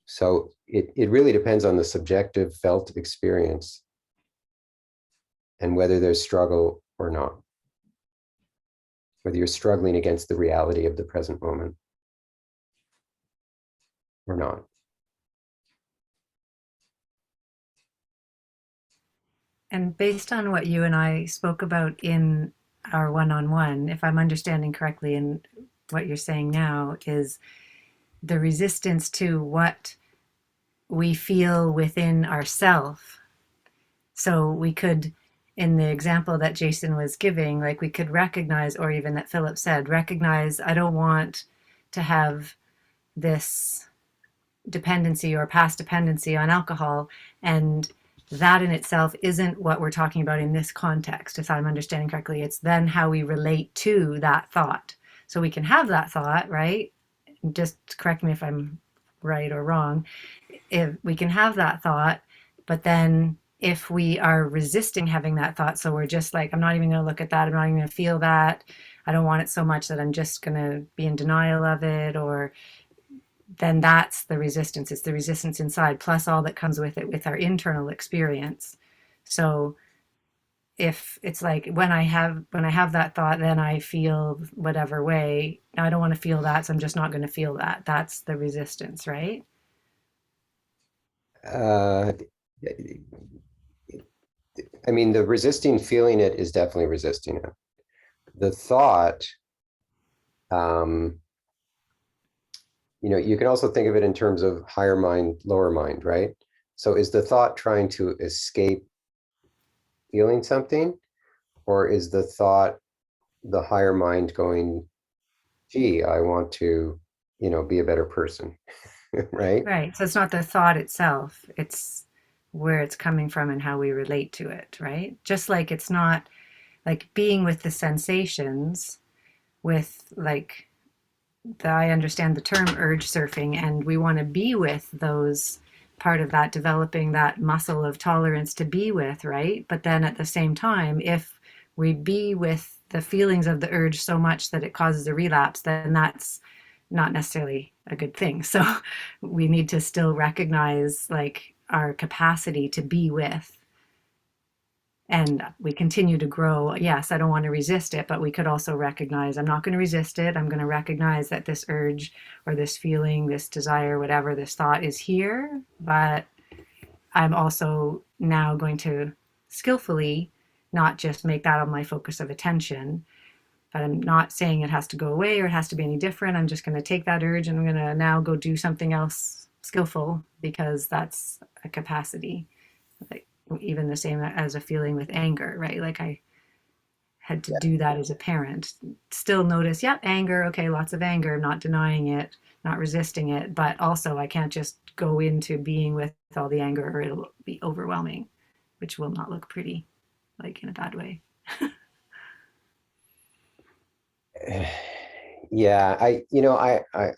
So it really depends on the subjective felt experience and whether there's struggle or not, whether you're struggling against the reality of the present moment or not. And based on what you and I spoke about in our one-on-one, if I'm understanding correctly, and what you're saying now is the resistance to what we feel within ourself. So we could, in the example that Jason was giving, like we could recognize, or even that Philip said, recognize, I don't want to have this dependency or past dependency on alcohol. And that in itself isn't what we're talking about in this context, if I'm understanding correctly. It's then how we relate to that thought. So we can have that thought, right? Just correct me if I'm right or wrong. If we can have that thought, but then if we are resisting having that thought, so we're just like, I'm not even going to look at that, I'm not even going to feel that, I don't want it so much that I'm just going to be in denial of it, or then that's the resistance. It's the resistance inside, plus all that comes with it, with our internal experience. So if it's like when I have that thought, then I feel whatever way. Now I don't want to feel that, so I'm just not going to feel that. That's the resistance, right? Uh, I mean, the resisting feeling it is definitely resisting it. The thought, you can also think of it in terms of higher mind, lower mind, right? So is the thought trying to escape feeling something, or is the thought the higher mind going, gee, I want to, be a better person, right? Right. So it's not the thought itself, it's where it's coming from and how we relate to it, right? Just like it's not like being with the sensations, with like I understand the term urge surfing, and we want to be with those, part of that, developing that muscle of tolerance to be with, right? But then at the same time, if we be with the feelings of the urge so much that it causes a relapse, then that's not necessarily a good thing. So we need to still recognize like our capacity to be with, and we continue to grow. Yes, I don't want to resist it, but we could also recognize I'm not going to resist it. I'm going to recognize that this urge or this feeling, this desire, whatever, this thought is here, but I'm also now going to skillfully not just make that on my focus of attention, but I'm not saying it has to go away or it has to be any different. I'm just going to take that urge and I'm going to now go do something else skillful, because that's a capacity. Like even the same as a feeling with anger, right? Like I had to do that as a parent. Still notice, yeah, anger, okay, lots of anger, not denying it, not resisting it, but also I can't just go into being with all the anger or it'll be overwhelming, which will not look pretty, like in a bad way. Yeah,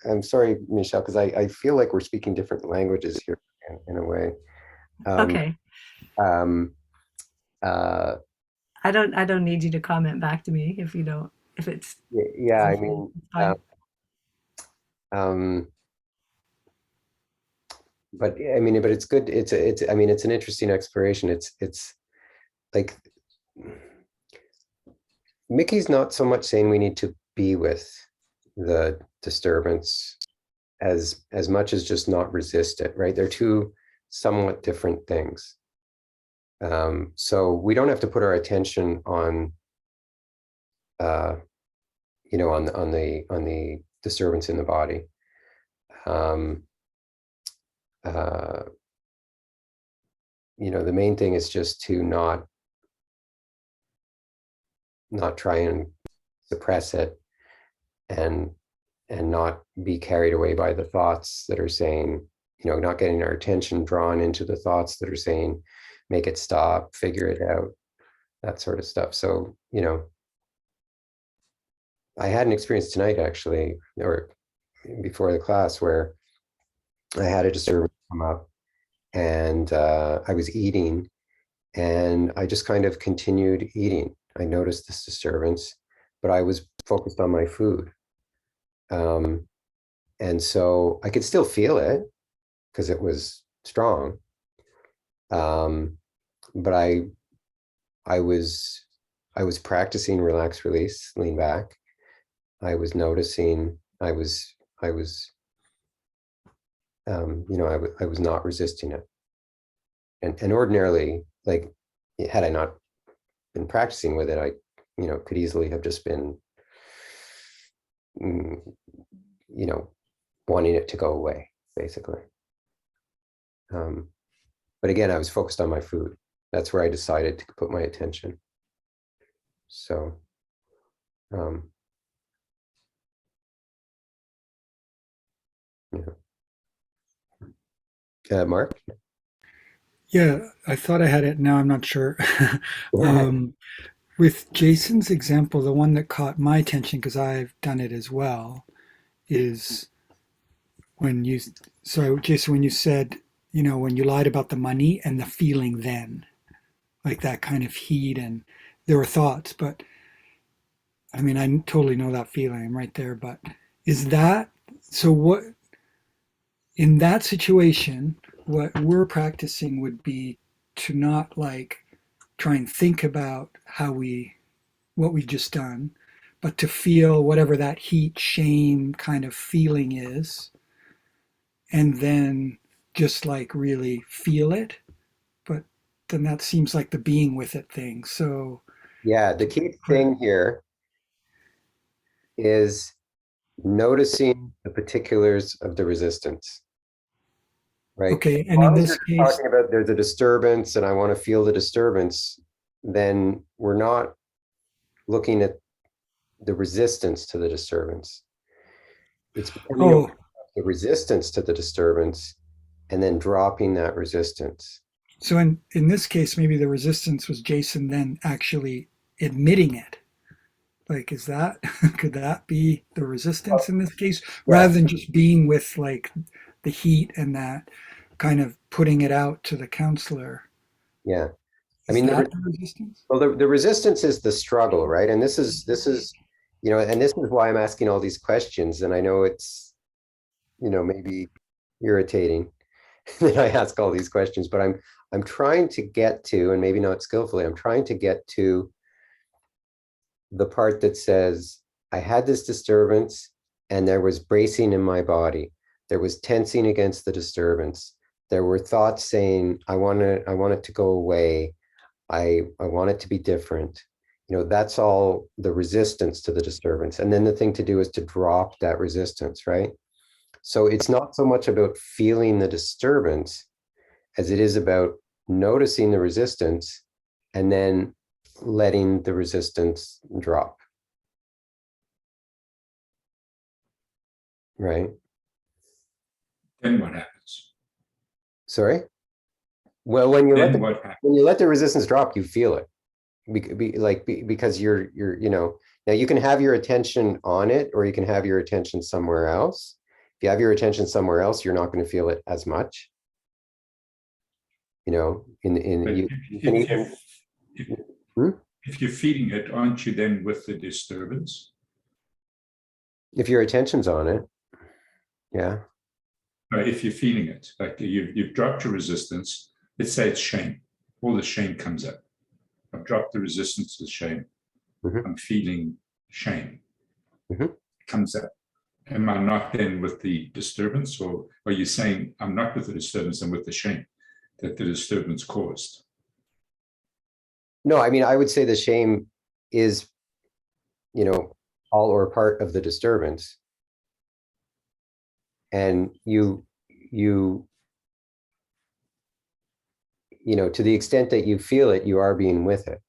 I'm sorry, Michelle, because I feel like we're speaking different languages here in a way. Okay. Um, uh, I don't need you to comment back to me if you don't, if it's yeah, I mean, fine. but it's good. I mean, it's an interesting exploration. It's like Mickey's not so much saying we need to be with the disturbance as much as just not resist it, right? They're two somewhat different things. So we don't have to put our attention on, on the disturbance in the body. The main thing is just to not try and suppress it, and not be carried away by the thoughts that are saying, not getting our attention drawn into the thoughts that are saying, make it stop, figure it out, that sort of stuff. So, I had an experience tonight, actually, or before the class where I had a disturbance come up, and I was eating, and I just kind of continued eating. I noticed this disturbance, but I was focused on my food. And so I could still feel it because it was strong. But I was practicing relax, release, lean back. I was noticing, I was I was not resisting it. And ordinarily, like, had I not been practicing with it, I, could easily have just been, mm, wanting it to go away, basically. But again, I was focused on my food. That's where I decided to put my attention. So, Mark? Yeah, I thought I had it. Now I'm not sure. um, with Jason's example, the one that caught my attention, because I've done it as well, is when you, sorry, Jason, when you said, when you lied about the money and the feeling then, like that kind of heat, and there were thoughts, but I mean, I totally know that feeling. I'm right there. But is that, so what, in that situation, what we're practicing would be to not like try and think about what we've just done, but to feel whatever that heat, shame kind of feeling is, and then just like really feel it. But then that seems like the being with it thing. So Yeah, the key thing here is noticing the particulars of the resistance, right? okay, As and in long as this you're case, talking about there's a disturbance and I want to feel the disturbance, then we're not looking at the resistance to the disturbance. It's becoming aware oh, of the resistance to the disturbance and then dropping that resistance. so in this case, maybe the resistance was Jason then actually admitting it. Like, is that could that be the resistance in this case, Yeah, rather than just being with like the heat and that kind of putting it out to the counselor? yeah. I Is mean, that the resistance? well, the resistance is the struggle, right? And this is, and this is why I'm asking all these questions. And I know it's, maybe irritating that I ask all these questions, but I'm trying to get to, and maybe not skillfully, I'm trying to get to the part that says, I had this disturbance and there was bracing in my body. There was tensing against the disturbance. There were thoughts saying, I want it to go away. I want it to be different. That's all the resistance to the disturbance. And then the thing to do is to drop that resistance, right? So it's not so much about feeling the disturbance as it is about noticing the resistance and then letting the resistance drop, right? Then what happens? Sorry? Well, when you Then what happens? let the resistance drop, you feel it. Because you're now you can have your attention on it or you can have your attention somewhere else. If you have your attention somewhere else, you're not going to feel it as much. But You can even. Hmm? if you're feeding it, aren't you then with the disturbance? If your attention's on it, yeah. No, if you're feeding it, like you've dropped your resistance, let's say it's shame. All the shame comes up. I've dropped the resistance to shame. Mhm. I'm feeling shame. Mhm. Comes up. Am I not then with the disturbance, or are you saying I'm not with the disturbance, I'm with the shame that the disturbance caused? No, I mean, I would say the shame is, all or part of the disturbance. And to the extent that you feel it, you are being with it.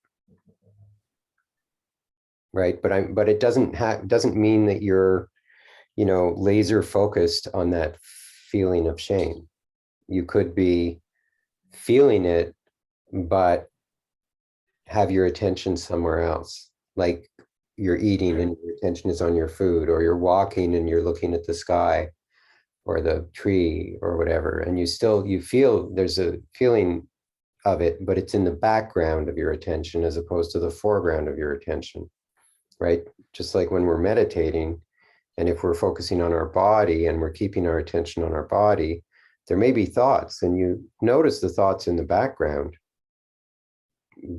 Right. But it doesn't mean that you're, laser focused on that feeling of shame. You could be feeling it, but have your attention somewhere else. Like, you're eating and your attention is on your food, or you're walking and you're looking at the sky or the tree or whatever, and you feel there's a feeling of it, but it's in the background of your attention as opposed to the foreground of your attention, right? Just like when we're meditating, and if we're focusing on our body and we're keeping our attention on our body, there may be thoughts, and you notice the thoughts in the background,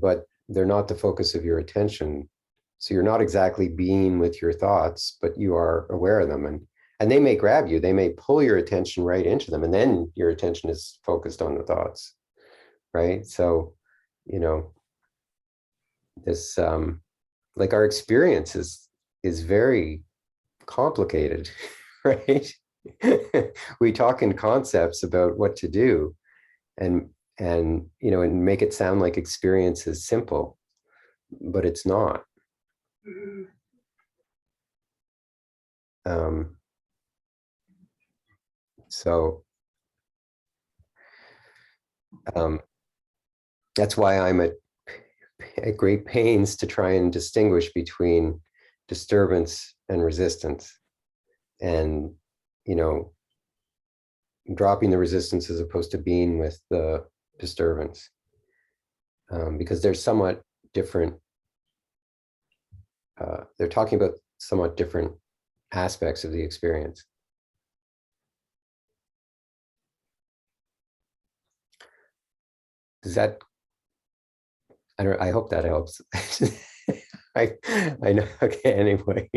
but they're not the focus of your attention. So you're not exactly being with your thoughts, but you are aware of them. And they may grab you, they may pull your attention right into them, and then your attention is focused on the thoughts, right? So, this like our experience is very complicated, right? We talk in concepts about what to do, and and make it sound like experience is simple, but it's not. So that's why I'm at great pains to try and distinguish between disturbance and resistance, and dropping the resistance as opposed to being with the disturbance, because they're somewhat different. They're talking about somewhat different aspects of the experience. Does that, I hope that helps. I know. Okay, anyway.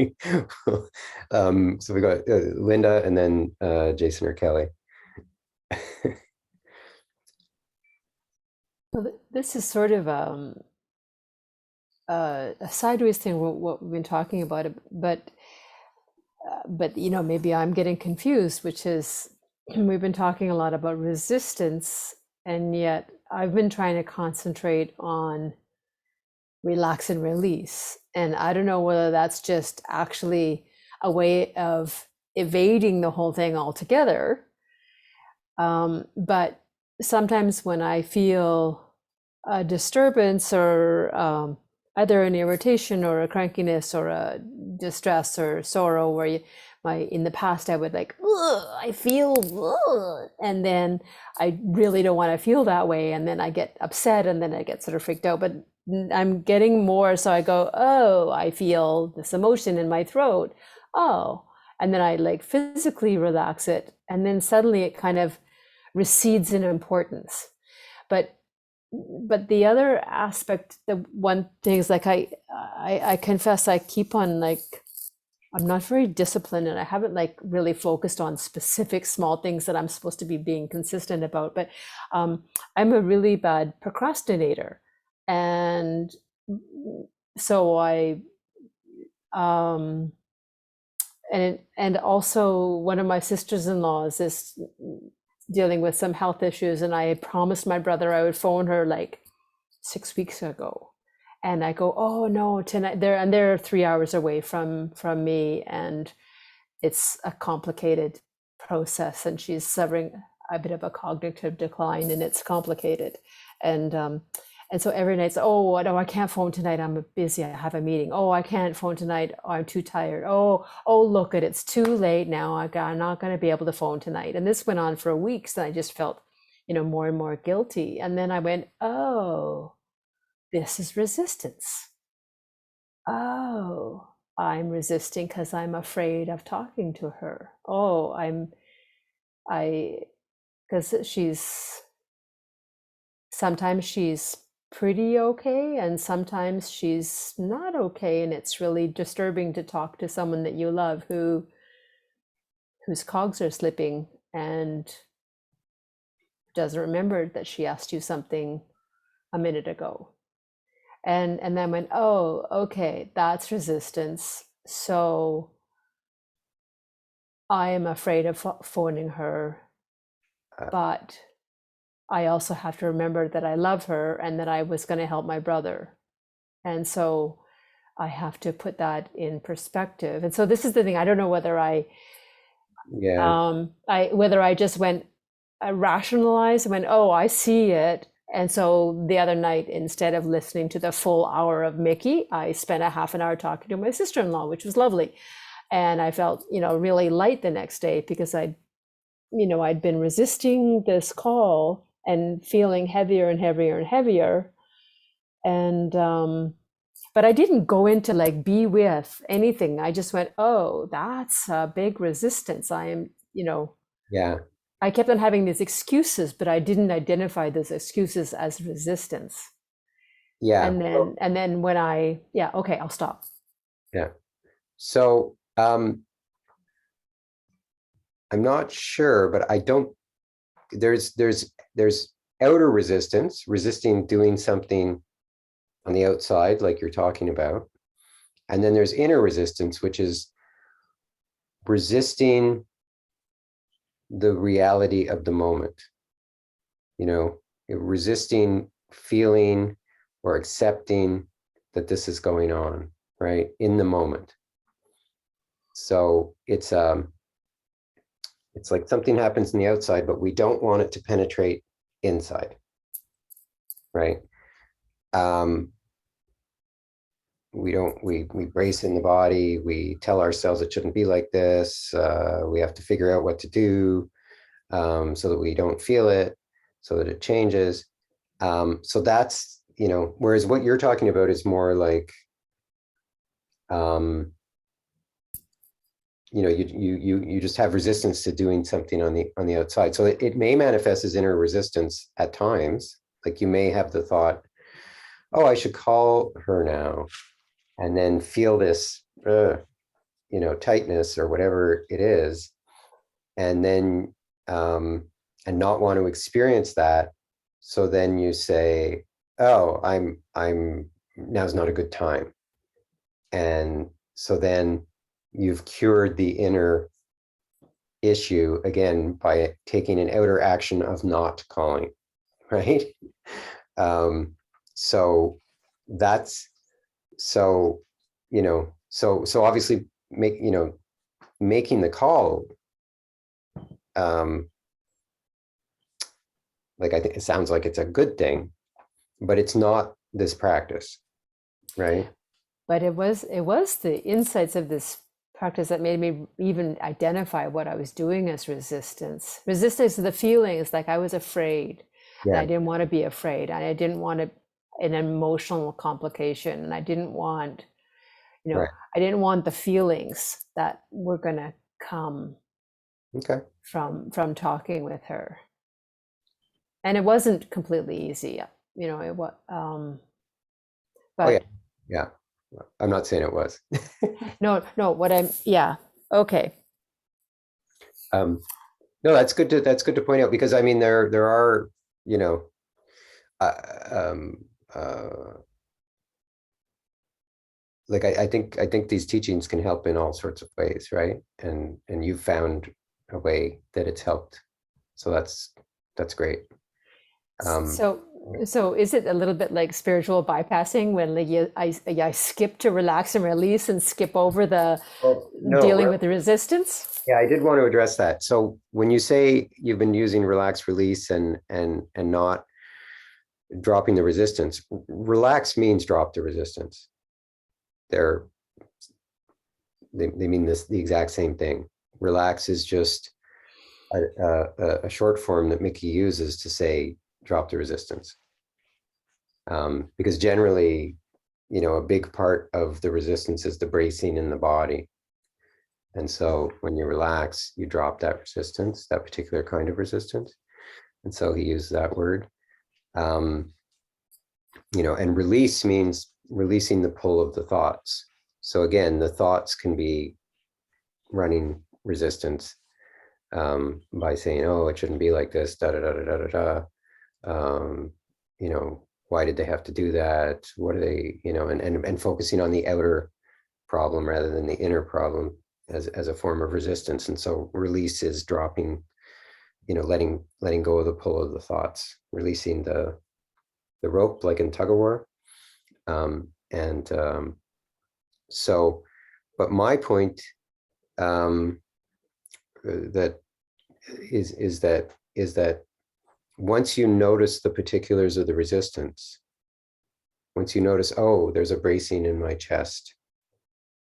So we got Linda and then Jason or Kelly. Well, this is sort of a sideways thing, what we've been talking about, but maybe I'm getting confused, which is we've been talking a lot about resistance, and yet I've been trying to concentrate on relax and release. And I don't know whether that's just actually a way of evading the whole thing altogether. But sometimes when I feel a disturbance, or either an irritation or a crankiness or a distress or sorrow, where in the past I would like, I feel, and then I really don't want to feel that way, and then I get upset, and then I get sort of freaked out. But I'm getting more, so I go, oh, I feel this emotion in my throat, oh, and then I like physically relax it, and then suddenly it kind of recedes in importance. But the other aspect, the one thing is like I confess I keep on like, I'm not very disciplined, and I haven't like really focused on specific small things that I'm supposed to be being consistent about. But I'm a really bad procrastinator, and so and also one of my sisters-in-laws is dealing with some health issues, and I had promised my brother I would phone her like 6 weeks ago, and I go, oh no, tonight, they're 3 hours away from me, and it's a complicated process, and she's suffering a bit of a cognitive decline, and it's complicated, and so every night it's, oh no, I can't phone tonight, I'm busy, I have a meeting. Oh, I can't phone tonight, I'm too tired. Oh, look, it's too late now, I'm not going to be able to phone tonight. And this went on for weeks, and I just felt more and more guilty. And then I went, oh, this is resistance. Oh, I'm resisting because I'm afraid of talking to her. Oh, because sometimes she's pretty okay, and sometimes she's not okay, and it's really disturbing to talk to someone that you love whose cogs are slipping and doesn't remember that she asked you something a minute ago. And then went, oh, okay, that's resistance. So I am afraid of phoning her, but I also have to remember that I love her and that I was going to help my brother. And so I have to put that in perspective. And so this is the thing. I don't know whether whether I just went, I rationalized and went, oh, I see it. And so the other night, instead of listening to the full hour of Mickey, I spent a half an hour talking to my sister-in-law, which was lovely. And I felt, really light the next day because I'd been resisting this call and feeling heavier and heavier and heavier. And, but I didn't go into like be with anything. I just went, oh, that's a big resistance. I am, Yeah. I kept on having these excuses, but I didn't identify those excuses as resistance. Yeah. And then when okay, I'll stop. Yeah. So I'm not sure, but I don't, there's outer resistance, resisting doing something on the outside, like you're talking about. And then there's inner resistance, which is resisting the reality of the moment, resisting feeling or accepting that this is going on, right, in the moment. So it's like something happens in the outside, but we don't want it to penetrate inside, right? We brace in the body, we tell ourselves it shouldn't be like this, we have to figure out what to do, so that we don't feel it, so that it changes. So that's, whereas what you're talking about is more like, you just have resistance to doing something on the outside. So it may manifest as inner resistance at times. Like you may have the thought, oh, I should call her now, and then feel this, tightness or whatever it is, and then and not want to experience that. So then you say, oh, I'm now's not a good time. And so then you've cured the inner issue again by taking an outer action of not calling, right? So that's, so obviously making the call, like I think it sounds like it's a good thing, but it's not this practice, right? But it was the insights of this practice that made me even identify what I was doing as resistance. Resistance to the feelings, like I was afraid. Yeah. And I didn't want to be afraid. And I didn't want an emotional complication. And I didn't want, Right. I didn't want the feelings that were going to come from talking with her. And it wasn't completely easy, it was, but oh yeah. I'm not saying it was. no, okay. No, that's good to point out, because I mean there are, like I think these teachings can help in all sorts of ways, right? And you've found a way that it's helped, so that's great. So is it a little bit like spiritual bypassing when I skip to relax and release and skip over the dealing with the resistance? Yeah, I did want to address that. So when you say you've been using relax, release, and not dropping the resistance, relax means drop the resistance. They mean the exact same thing. Relax is just a short form that Mickey uses to say drop the resistance, because generally, a big part of the resistance is the bracing in the body. And so when you relax, you drop that resistance, that particular kind of resistance. And so he uses that word. And release means releasing the pull of the thoughts. So again, the thoughts can be running resistance, by saying, oh, it shouldn't be like this, da da da da da da. Why did they have to do that? What are they, and focusing on the outer problem rather than the inner problem as a form of resistance. And so release is dropping, letting go of the pull of the thoughts, releasing the rope, like in tug of war. So, but my point that is that once you notice the particulars of the resistance, once you notice, oh, there's a bracing in my chest,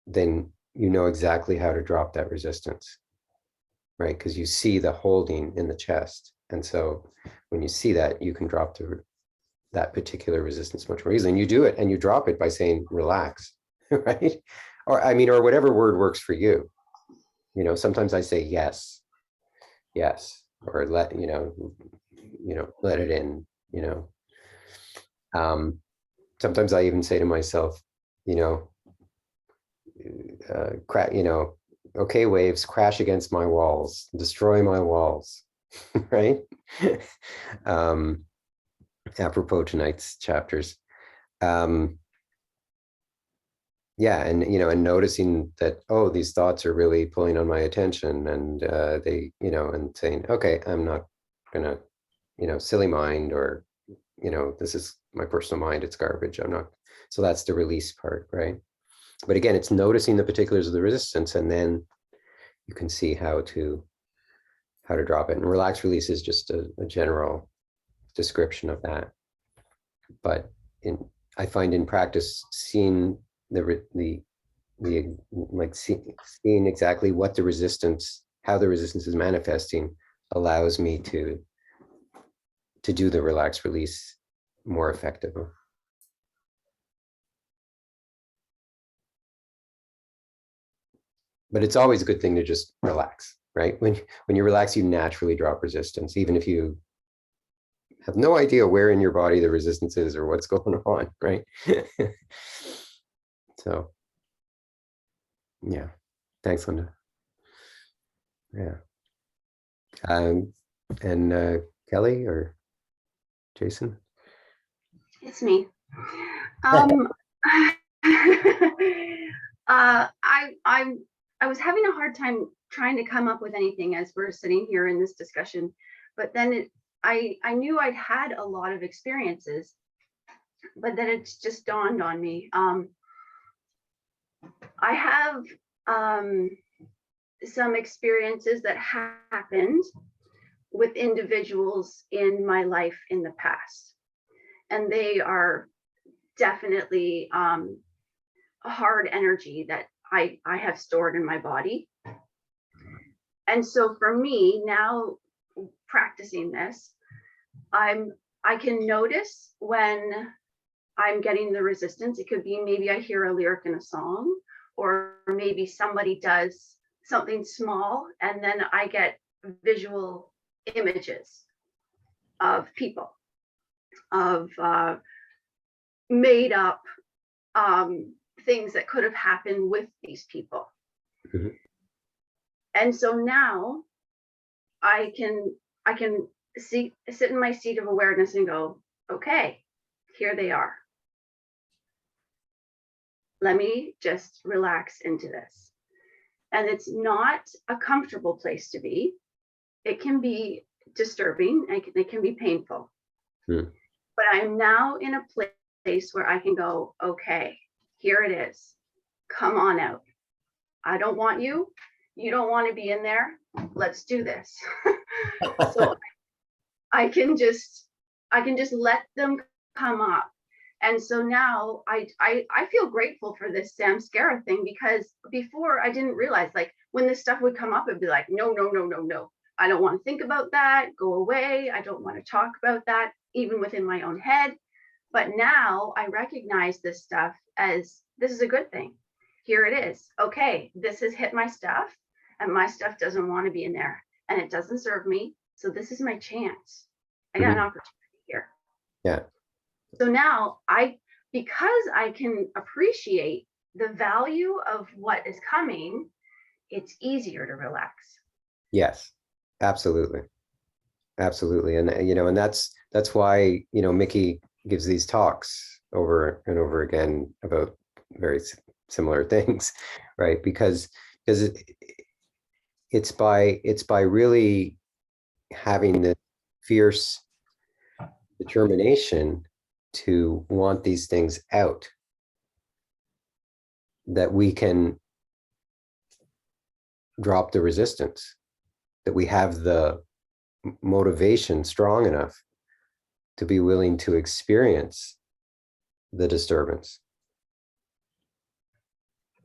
then you know exactly how to drop that resistance, right? Because you see the holding in the chest. And so when you see that, you can drop that particular resistance much more easily. And you do it and you drop it by saying, relax, right? Or I mean, or whatever word works for you. You know, sometimes I say yes, or let, let it in, sometimes I even say to myself, okay, waves, crash against my walls, destroy my walls, right? Apropos tonight's chapters. Yeah, and noticing that, oh, these thoughts are really pulling on my attention, and and saying, okay, I'm not gonna, silly mind, or, this is my personal mind, it's garbage, I'm not. So that's the release part, right? But again, it's noticing the particulars of the resistance, and then you can see how to drop it. And relax release is just a general description of that. But I find in practice, seeing seeing exactly what the resistance, how the resistance is manifesting, allows me to do the relax release more effectively. But it's always a good thing to just relax, right? When you relax, you naturally drop resistance, even if you have no idea where in your body the resistance is or what's going on, right? So, yeah. Thanks, Linda. Yeah. And Kelly or Jason? It's me. I was having a hard time trying to come up with anything as we're sitting here in this discussion, but then I knew I'd had a lot of experiences, but then it's just dawned on me. I have some experiences that happened with individuals in my life in the past, and they are definitely a hard energy that I have stored in my body. And so for me now, practicing this, I can notice when I'm getting the resistance. It could be maybe I hear a lyric in a song, or maybe somebody does something small, and then I get visual images of people, of made up things that could have happened with these people. Mm-hmm. And so now I can sit in my seat of awareness and go, okay, here they are. Let me just relax into this. And it's not a comfortable place to be. It can be disturbing, it can be painful. Mm. But I'm now in a place where I can go, okay, here it is. Come on out. I don't want you. You don't want to be in there. Let's do this. So I can just let them come up. And so now I feel grateful for this Samskara thing, because before I didn't realize, like, when this stuff would come up, it'd be like, no. I don't want to think about that. Go away. I don't want to talk about that, even within my own head. But now I recognize this stuff as, this is a good thing. Here it is. Okay, this has hit my stuff, and my stuff doesn't want to be in there, and it doesn't serve me. So this is my chance. I got an opportunity here. Yeah. So now because I can appreciate the value of what is coming, it's easier to relax. Yes, absolutely. Absolutely. And, and that's why, Mickey gives these talks over and over again about very similar things, right? Because it's by really having this fierce determination to want these things out that we can drop the resistance, that we have the motivation strong enough to be willing to experience the disturbance,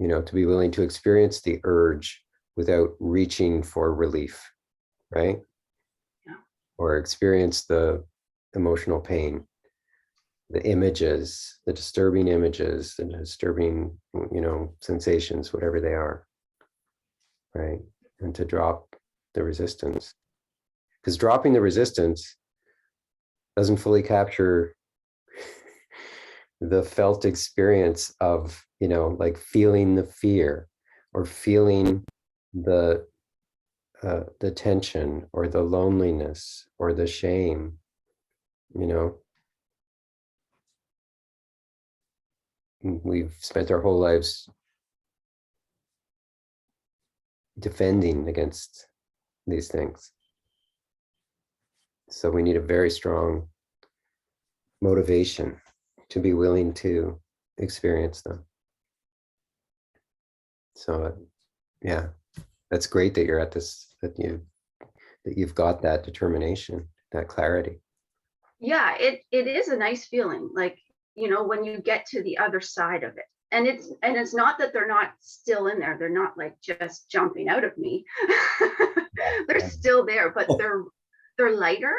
to be willing to experience the urge without reaching for relief, right? Yeah. Or experience the emotional pain, the images, the disturbing images, the disturbing, sensations, whatever they are, right? And to drop the resistance. Because dropping the resistance doesn't fully capture the felt experience of, like feeling the fear or feeling the tension or the loneliness or the shame, We've spent our whole lives defending against these things. So we need a very strong motivation to be willing to experience them. So yeah, that's great that you're at this, that you've got that determination, that clarity. Yeah, it is a nice feeling, like, when you get to the other side of it. And it's not that they're not still in there. They're not like just jumping out of me. They're still there, but they're lighter.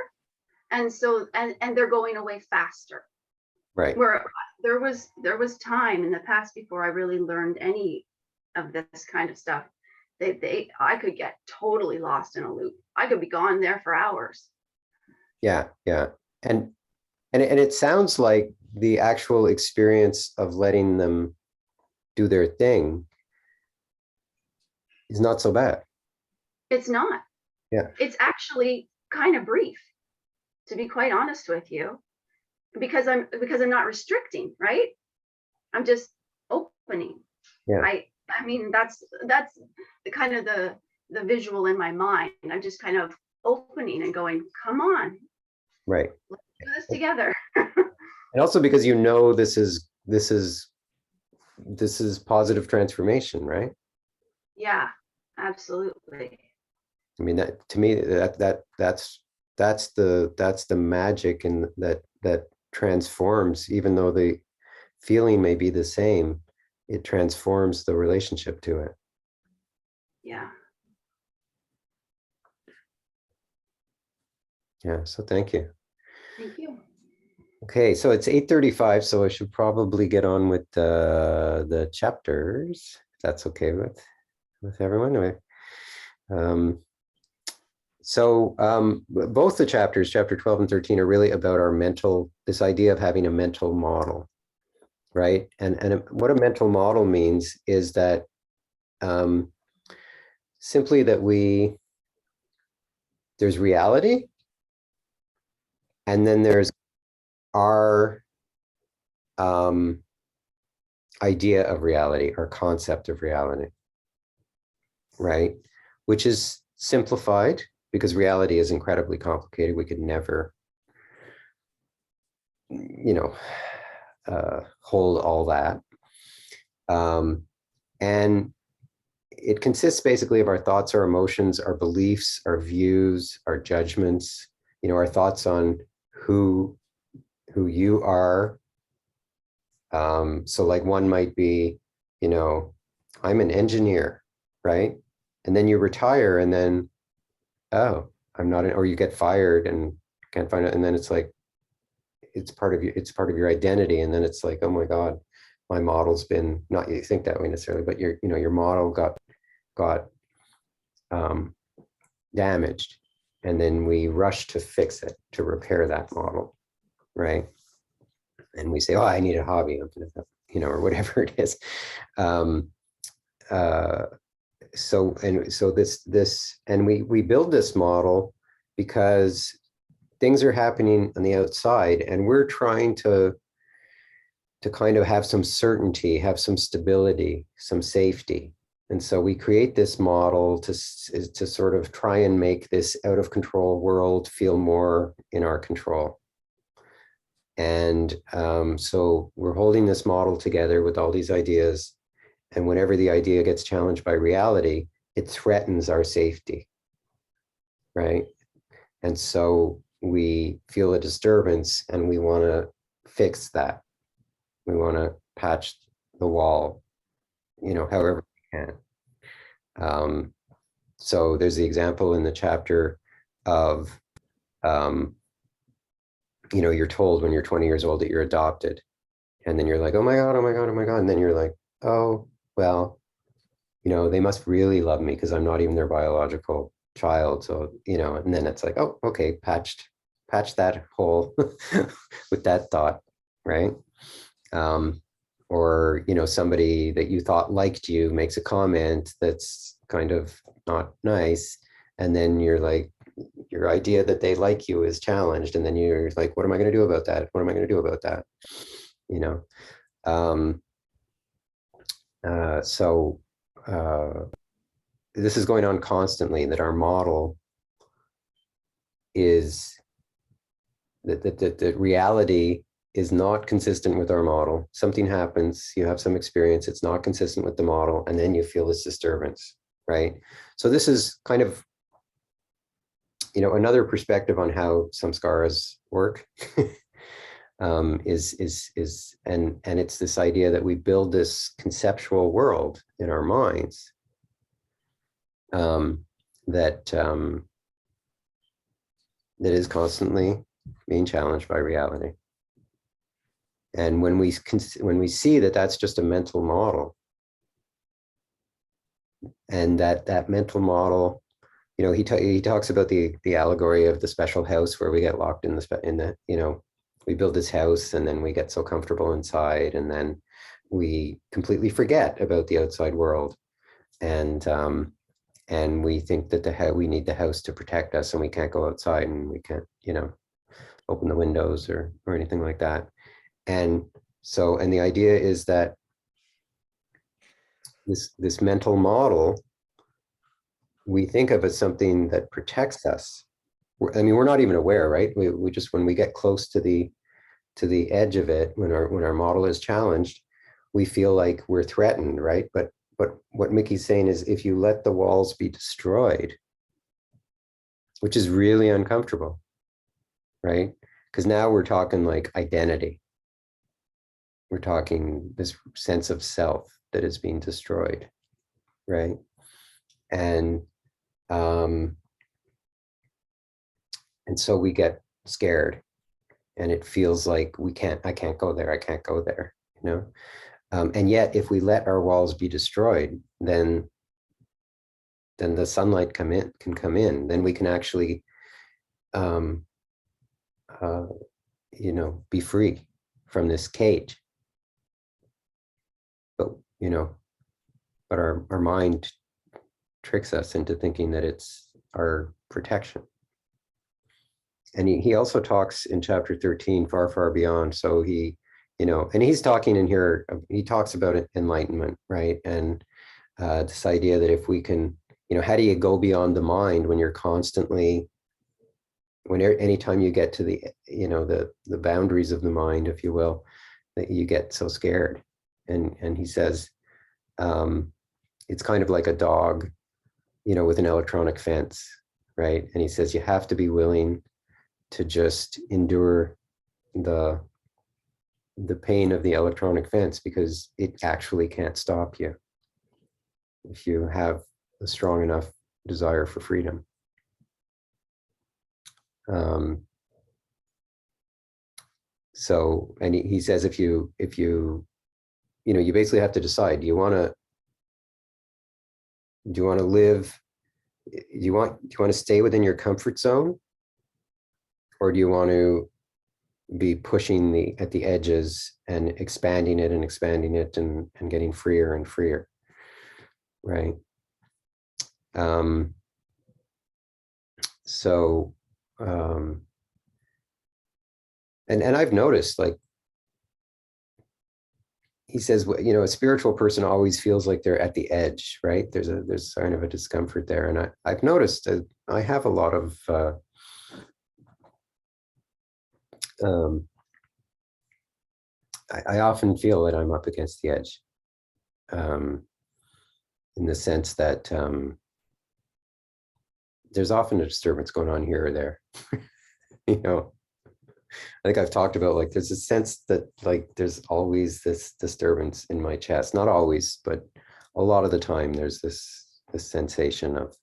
And so, and they're going away faster. Right. Where there was time in the past before I really learned any of this kind of stuff. I could get totally lost in a loop. I could be gone there for hours. Yeah. And it sounds like the actual experience of letting them do their thing is not so bad. It's not. Yeah. It's actually kind of brief, to be quite honest with you, because I'm not restricting, right? I'm just opening. Yeah. I mean, that's the kind of the visual in my mind. I'm just kind of opening and going, come on. Right. Let's do this together. And also because this is positive transformation, right? Yeah, absolutely. I mean, that to me, that's the magic in that transforms, even though the feeling may be the same, it transforms the relationship to it. Yeah. Yeah, so thank you. Thank you. Okay, so it's 8:35, so I should probably get on with the chapters, if that's okay with everyone. Both the chapters, chapter 12 and 13, are really about this idea of having a mental model, right? And what a mental model means is that simply that there's reality, and then there's our idea of reality, our concept of reality, right? Which is simplified because reality is incredibly complicated. We could never, hold all that. And it consists basically of our thoughts, our emotions, our beliefs, our views, our judgments, our thoughts on who you are. So like one might be, I'm an engineer, right? And then you retire and then, oh, I'm not, or you get fired and can't find it. And then it's like, it's part of your identity. And then it's like, oh my God, my model's been, not you think that way necessarily, but your model got damaged. And then we rush to fix it, to repair that model, right? And we say, oh, I need a hobby, or whatever it is. And we build this model because things are happening on the outside, and we're trying to kind of have some certainty, have some stability, some safety. And so we create this model to sort of try and make this out of control world feel more in our control. And so we're holding this model together with all these ideas. And whenever the idea gets challenged by reality, it threatens our safety, right? And so we feel a disturbance and we want to fix that. We want to patch the wall, however we can. So there's the example in the chapter of, you're told when you're 20 years old that you're adopted. And then you're like, oh my God, oh my God, oh my God. And then you're like, oh, well, they must really love me because I'm not even their biological child. So, and then it's like, oh, okay, patch that hole with that thought, right? Or, somebody that you thought liked you makes a comment that's kind of not nice. And then you're like, your idea that they like you is challenged. And then you're like, what am I going to do about that? What am I going to do about that? So this is going on constantly, that our model is that reality is not consistent with our model. Something happens, you have some experience, it's not consistent with the model, and then you feel this disturbance, right? So this is kind of, another perspective on how samskaras work. And it's this idea that we build this conceptual world in our minds that is constantly being challenged by reality. And when we see that that's just a mental model, and that mental model, he talks about the allegory of the special house where we get locked in the we build this house and then we get so comfortable inside, and then we completely forget about the outside world, and we think that we need the house to protect us, and we can't go outside, and we can't open the windows or anything like that. And the idea is that this mental model we think of as something that protects us. We're not even aware, right? We just, when we get close to the edge of it, when our model is challenged, we feel like we're threatened, right? But what Mickey's saying is, if you let the walls be destroyed, which is really uncomfortable, right? Because now we're talking like identity. We're talking this sense of self that is being destroyed, right? And so we get scared, and it feels like I can't go there, I can't go there, and yet if we let our walls be destroyed, then the sunlight can come in, then we can actually be free from this cage. But our mind tricks us into thinking that it's our protection. And he also talks in chapter 13, far, far beyond. So he, and he's talking in here, he talks about enlightenment, right? And this idea that if we can, how do you go beyond the mind when you're constantly, anytime you get to the boundaries of the mind, if you will, that you get so scared. And he says, it's kind of like a dog, with an electronic fence, right? And he says, you have to be willing to just endure the pain of the electronic fence, because it actually can't stop you if you have a strong enough desire for freedom. So, and he says, if you you basically have to decide, do you want to live, do you want to stay within your comfort zone, or do you want to be pushing at the edges and expanding it and getting freer and freer, right? And I've noticed, like, he says, a spiritual person always feels like they're at the edge, right? There's kind of a discomfort there. And I've noticed that I have a lot of, I often feel that I'm up against the edge, in the sense that there's often a disturbance going on here or there. You know, I think I've talked about, like, there's a sense that, like, there's always this disturbance in my chest. Not always, but a lot of the time there's this sensation of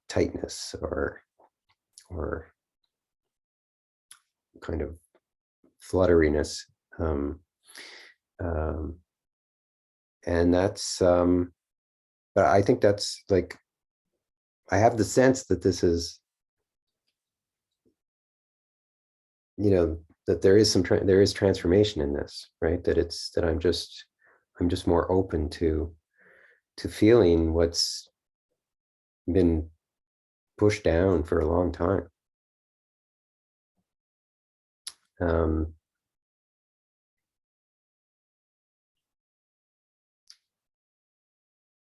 tightness or kind of flutteriness. And that's, but I think that's, like, I have the sense that this is, you know, that there is there is transformation in this, right? That I'm just more open to feeling what's been pushed down for a long time.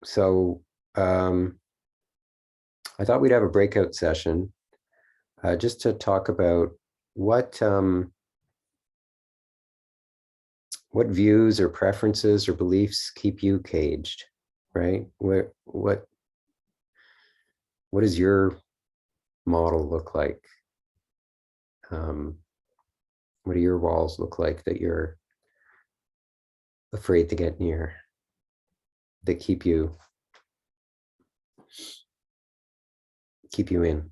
So I thought we'd have a breakout session just to talk about what views or preferences or beliefs keep you caged, right? What does your model look like? What do your walls look like that you're afraid to get near, that keep you in?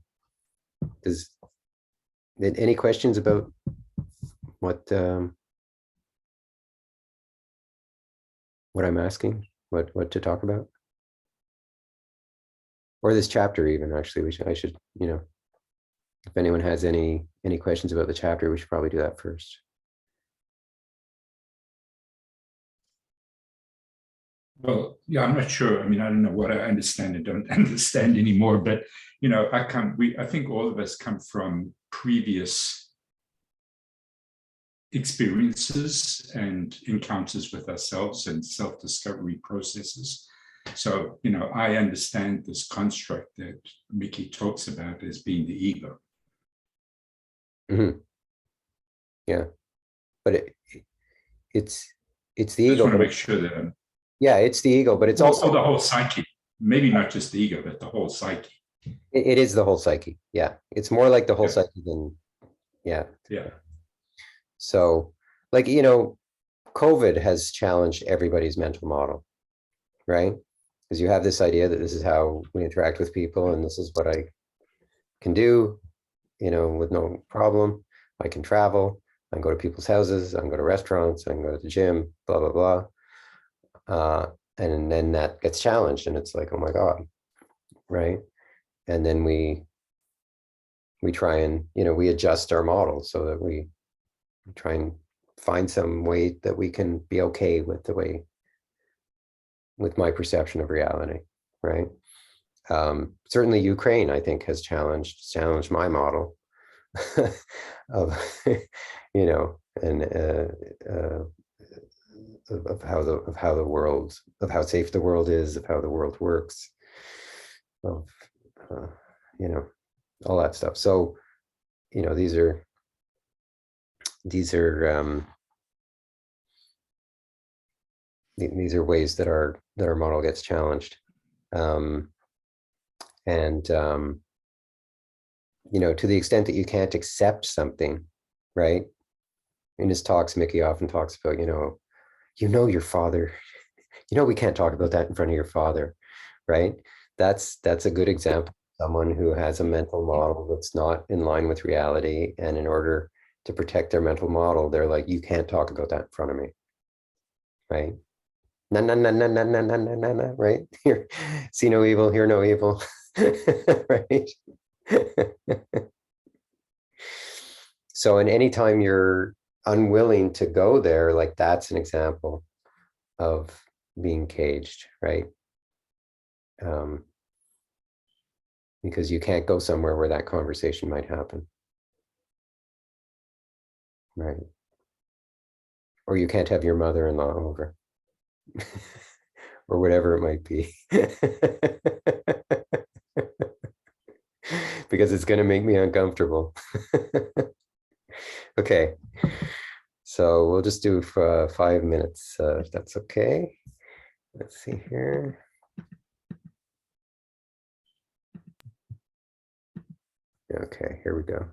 Any questions about what I'm asking, what to talk about, or this chapter even? Actually, I should, you know, if anyone has any questions about the chapter, we should probably do that first. Well, yeah, I'm not sure. I mean, I don't know what I understand and don't understand anymore, but, you know, I think all of us come from previous experiences and encounters with ourselves and self-discovery processes. So, you know, I understand this construct that Mickey talks about as being the ego. Mm-hmm. Yeah, but it's the I just ego. want to make sure that yeah, it's the ego, but it's also the whole psyche. Maybe not just the ego, but the whole psyche. It is the whole psyche. Yeah, it's more like the whole Yeah. psyche than, yeah. Yeah. So, like, you know, COVID has challenged everybody's mental model, right? Because you have this idea that this is how we interact with people, and this is what I can do, you know, with no problem. I can travel, I can go to people's houses, I can go to restaurants, I can go to the gym, blah, blah, blah. And then that gets challenged, and it's like, oh my God, right? And then we try and, you know, we adjust our model so that we try and find some way that we can be okay with with my perception of reality, right? Certainly Ukraine, I think, has challenged my model of, you know, and of how safe the world is, of how the world works, of you know, all that stuff. So, you know, these are ways that our model gets challenged. You know, to the extent that you can't accept something, right? In his talks, Mickey often talks about, you know, your father, you know, we can't talk about that in front of your father, right? That's a good example of someone who has a mental model that's not in line with reality. And in order to protect their mental model, they're like, you can't talk about that in front of me, right? No, no, no, no, no, no, no, no, no, no, right? Here, see no evil, hear no evil, right? So, and anytime you're unwilling to go there, like, that's an example of being caged, right? Because you can't go somewhere where that conversation might happen, right? Or you can't have your mother-in-law over, or whatever it might be, because it's going to make me uncomfortable. Okay, so we'll just do 5 minutes, if that's okay. Let's see here. Okay, here we go.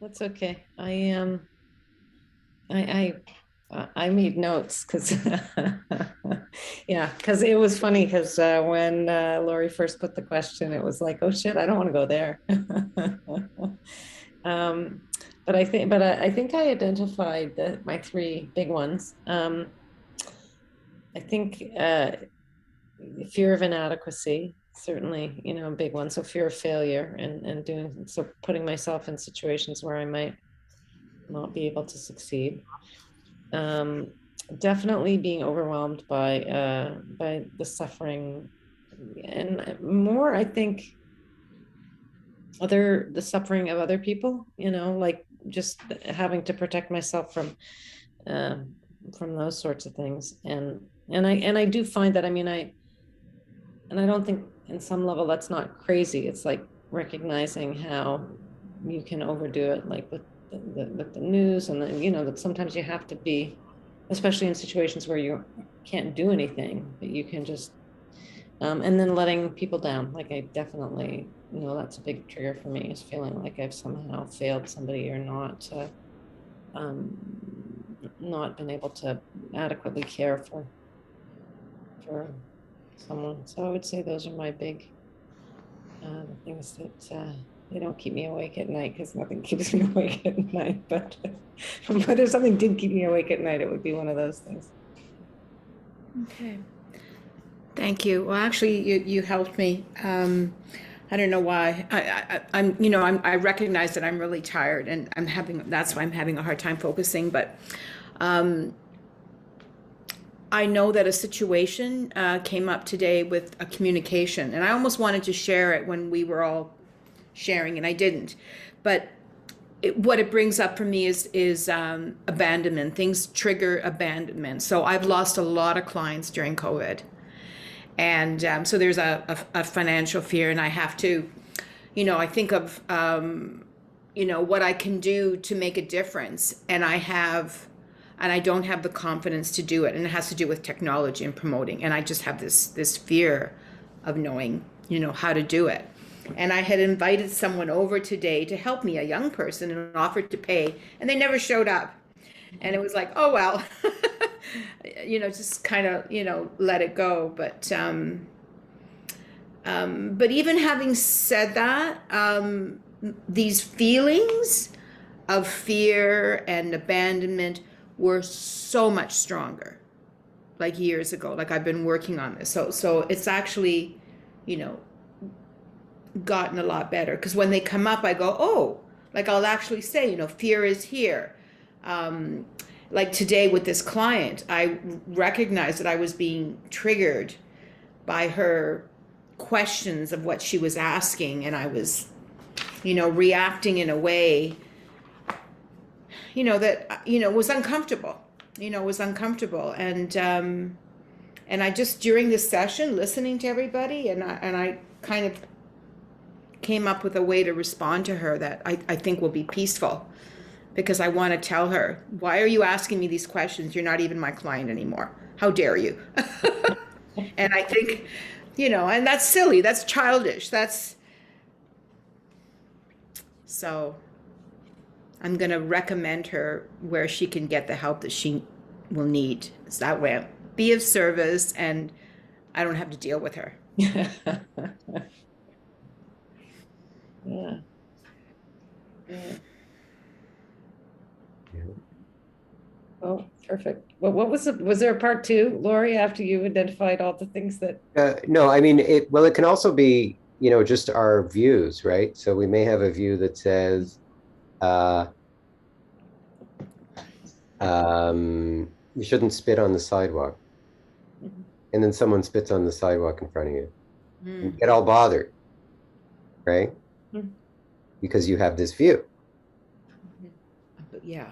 That's okay. I made notes because yeah, because it was funny because when Lori first put the question, it was like, oh shit, I don't want to go there. But I think I identified my three big ones. I think fear of inadequacy, certainly, you know, a big one. So fear of failure and doing so, putting myself in situations where I might not be able to succeed. Definitely being overwhelmed by the suffering, and more, I think, the suffering of other people, you know, like just having to protect myself from those sorts of things. And I do find that, I mean, I don't think in some level that's not crazy. It's like recognizing how you can overdo it, like with the news, and then, you know, that sometimes you have to be, especially in situations where you can't do anything, but you can just, and then letting people down. Like I definitely, you know, that's a big trigger for me, is feeling like I've somehow failed somebody, or not been able to adequately care for someone. So I would say those are my big things that they don't keep me awake at night, because nothing keeps me awake at night. But but if something did keep me awake at night, it would be one of those things. Okay. Thank you. Well, actually, you helped me. I don't know why. I'm, you know, I recognize that I'm really tired, and that's why I'm having a hard time focusing. But I know that a situation came up today with a communication, and I almost wanted to share it when we were all sharing, and I didn't. But what it brings up for me is abandonment. Things trigger abandonment. So I've lost a lot of clients during COVID. And so there's a financial fear, and I have to, you know, I think of, you know, what I can do to make a difference. And I don't have the confidence to do it. And it has to do with technology and promoting. And I just have this fear of knowing, you know, how to do it. And I had invited someone over today to help me, a young person, and offered to pay, and they never showed up. And it was like, oh, well, you know, just kind of, you know, let it go. But even having said that, these feelings of fear and abandonment were so much stronger, like years ago. Like I've been working on this. So it's actually, you know, gotten a lot better, because when they come up, I go, oh, like I'll actually say, you know, fear is here. Like today with this client, I recognized that I was being triggered by her questions of what she was asking, and I was, you know, reacting in a way, you know, that, you know, was uncomfortable, and I just, during this session, listening to everybody, and I kind of came up with a way to respond to her that I think will be peaceful, because I want to tell her, why are you asking me these questions? You're not even my client anymore. How dare you? And I think, you know, and that's silly. That's childish. So I'm going to recommend her where she can get the help that she will need. So that way, be of service, and I don't have to deal with her. Yeah. Oh, perfect. What was there a part two, Lori, after you identified all the things that? No, I mean, it can also be, you know, just our views, right? So we may have a view that says, you shouldn't spit on the sidewalk. And then someone spits on the sidewalk in front of you. You get all bothered, right? Because you have this view. Yeah.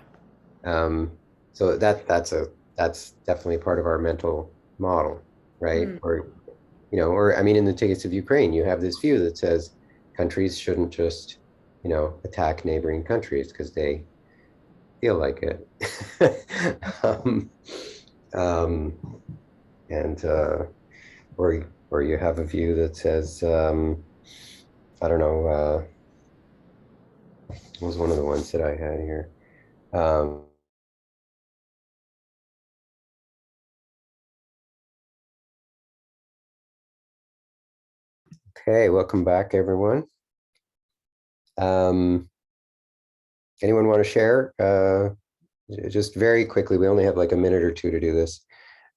So that's definitely part of our mental model, right? Mm. Or, or I mean, in the case of Ukraine, you have this view that says countries shouldn't just, attack neighboring countries because they feel like it. um, um, and or you have a view that says, I don't know, what was one of the ones that I had here? Um, okay, welcome back, everyone. Anyone want to share? Just very quickly, we only have like a minute or two to do this,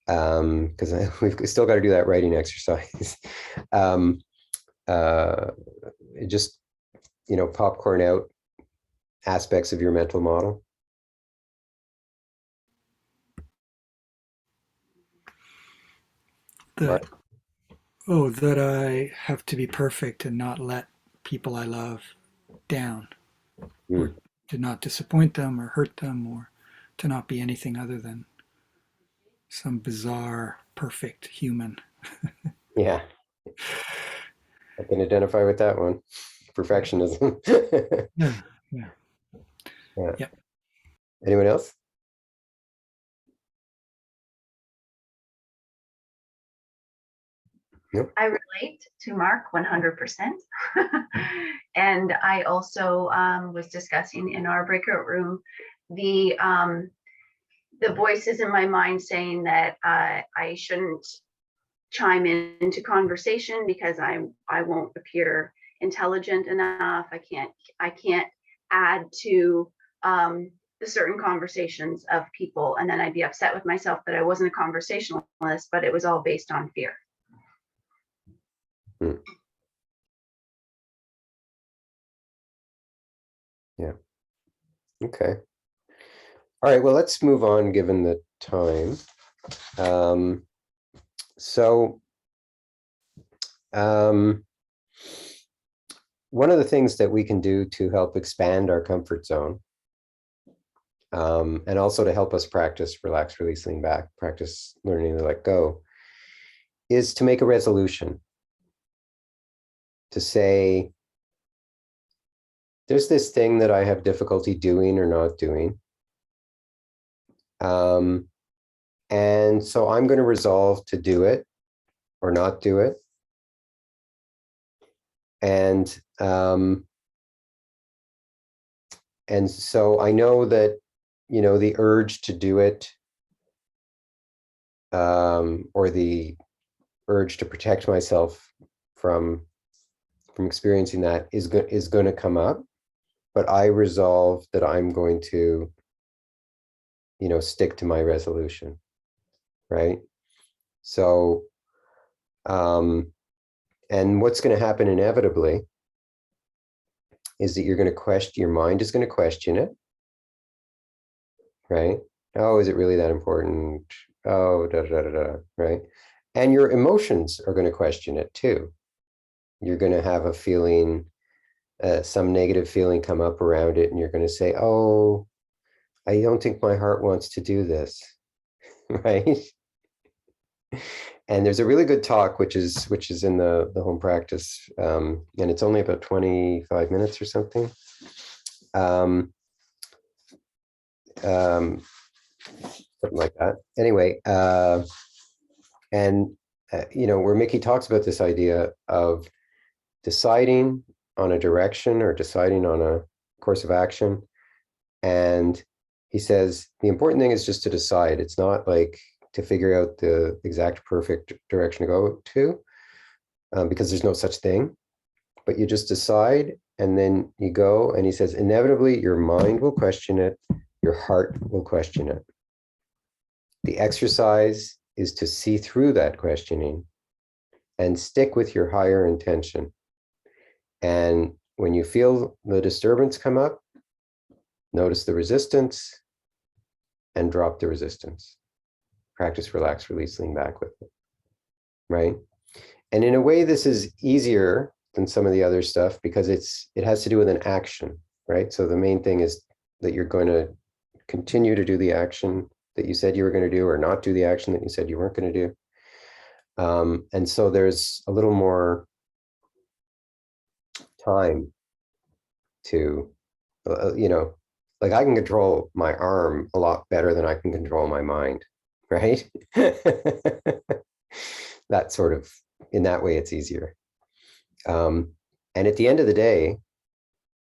because we've still got to do that writing exercise. um, uh, just, popcorn out aspects of your mental model. That, oh, that I have to be perfect and not let people I love down, or Mm, to not disappoint them or hurt them, or to not be anything other than some bizarre, perfect human. yeah, I can identify with that one. Perfectionism. Yeah, yeah, Yeah. yeah. Anyone else? Nope. I relate to Mark 100%. And I also was discussing in our breakout room the voices in my mind saying that I shouldn't chime into conversation because I won't appear intelligent enough. I can't add to the certain conversations of people, and then I'd be upset with myself that I wasn't a conversationalist, but it was all based on fear. Mm. Yeah. Okay. All right. Well, let's move on given the time. So one of the things that we can do to help expand our comfort zone, and also to help us practice relax, release, lean back, practice learning to let go, is to make a resolution. To say, there's this thing that I have difficulty doing or not doing. And so I'm going to resolve to do it or not do it. And so I know that, the urge to do it, or the urge to protect myself from experiencing that is going to come up, but I resolve that I'm going to, stick to my resolution, right? So, and what's going to happen inevitably is that you're going to question, your mind is going to question it, right? Oh, is it really that important? Oh, da da da da, right? And your emotions are going to question it too. You're going to have a feeling, some negative feeling come up around it, and you're going to say, oh, I don't think my heart wants to do this, right? And there's a really good talk, which is in the home practice, and it's only about 25 minutes or something. Something like that. Anyway, and where Mickey talks about this idea of deciding on a direction or deciding on a course of action, and he says the important thing is just to decide. It's not like to figure out the exact perfect direction to go to, because there's no such thing, but you just decide and then you go. And he says inevitably your mind will question it, your heart will question it. The exercise is to see through that questioning and stick with your higher intention. And when you feel the disturbance come up, notice the resistance and drop the resistance. Practice, relax, release, lean back with it, right? And in a way, this is easier than some of the other stuff because it has to do with an action, right? So the main thing is that you're going to continue to do the action that you said you were going to do, or not do the action that you said you weren't going to do. And so there's a little more time to, like I can control my arm a lot better than I can control my mind, right? That sort of, in that way, it's easier. And at the end of the day,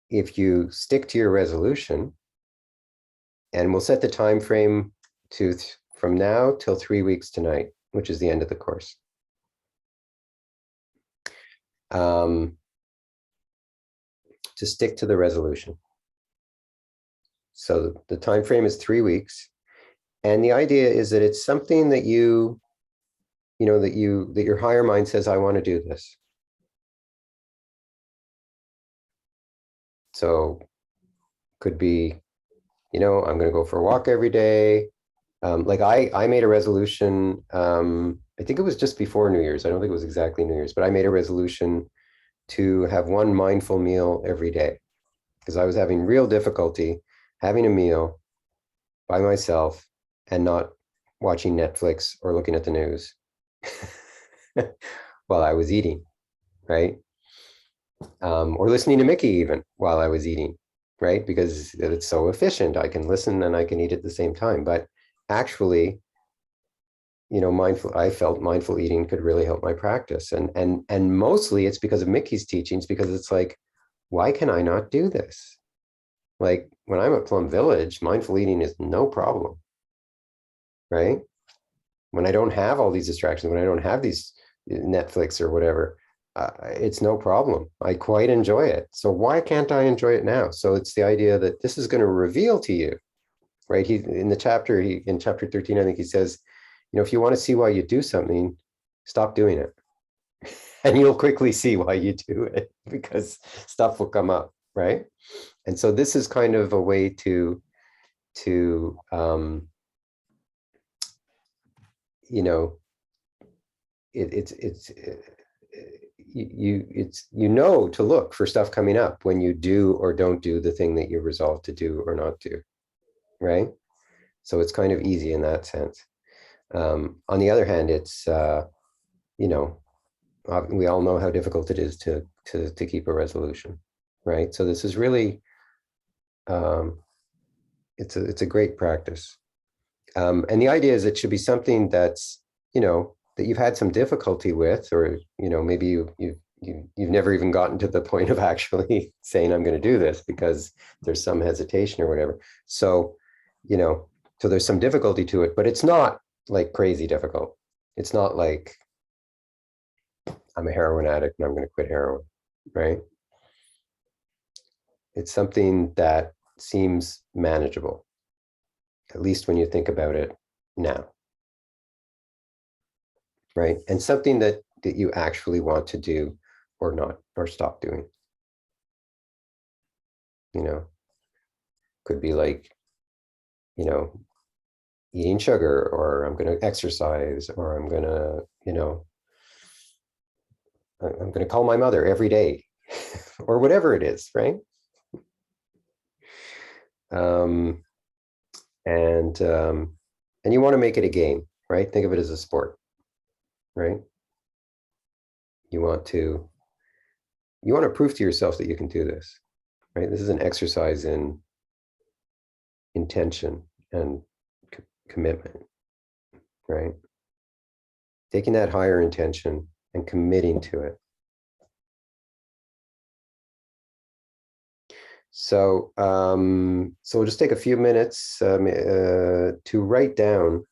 if you stick to your resolution, and we'll set the time frame to from now till 3 weeks tonight, which is the end of the course. To stick to the resolution. So the time frame is 3 weeks, and the idea is that it's something that that your higher mind says, I want to do this. So could be, I'm going to go for a walk every day. Like I made a resolution, I think it was just before New Year's. I don't think it was exactly New Year's, but I made a resolution to have one mindful meal every day, because I was having real difficulty having a meal by myself and not watching Netflix or looking at the news while I was eating, right? Or listening to Mickey even while I was eating, right? Because it's so efficient. I can listen and I can eat at the same time. But actually, I felt mindful eating could really help my practice. And mostly it's because of Mickey's teachings, because it's like, why can I not do this? Like when I'm at Plum Village, mindful eating is no problem, right? When I don't have all these distractions, when I don't have these Netflix or whatever, it's no problem. I quite enjoy it. So why can't I enjoy it now? So it's the idea that this is going to reveal to you, right? In chapter 13, I think he says, if you want to see why you do something, stop doing it. And you'll quickly see why you do it, because stuff will come up, right? And so this is kind of a way to to look for stuff coming up when you do or don't do the thing that you resolve to do or not do, right? So it's kind of easy in that sense. On the other hand, it's we all know how difficult it is to keep a resolution, right? So this is really it's a great practice, and the idea is it should be something that's that you've had some difficulty with, or maybe you've never even gotten to the point of actually saying I'm going to do this because there's some hesitation or whatever. So so there's some difficulty to it, but it's not like crazy difficult. It's not like I'm a heroin addict and I'm going to quit heroin, right? It's something that seems manageable, at least when you think about it now, right? And something that you actually want to do or not, or stop doing. Could be like, eating sugar, or I'm going to exercise, or I'm going to, I'm going to call my mother every day, or whatever it is, right? And you want to make it a game, right? Think of it as a sport, right? You want to prove to yourself that you can do this, right? This is an exercise in intention and commitment, right? Taking that higher intention and committing to it. So, so we'll just take a few minutes to write down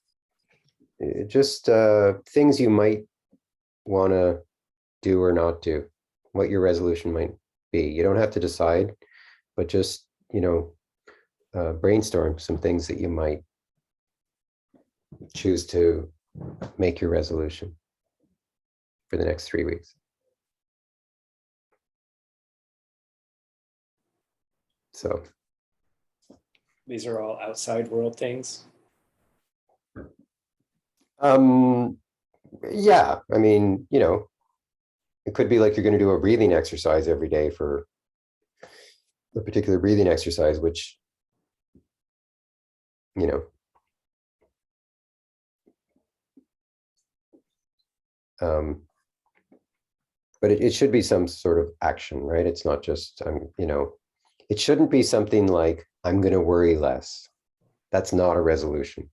just things you might want to do or not do, what your resolution might be. You don't have to decide, but just, brainstorm some things that you might choose to make your resolution for the next 3 weeks. So these are all outside world things. Yeah, I mean, it could be like you're going to do a breathing exercise every day for a particular breathing exercise, which you know, but it should be some sort of action, right? It's not just, you know, it shouldn't be something like, I'm going to worry less. That's not a resolution.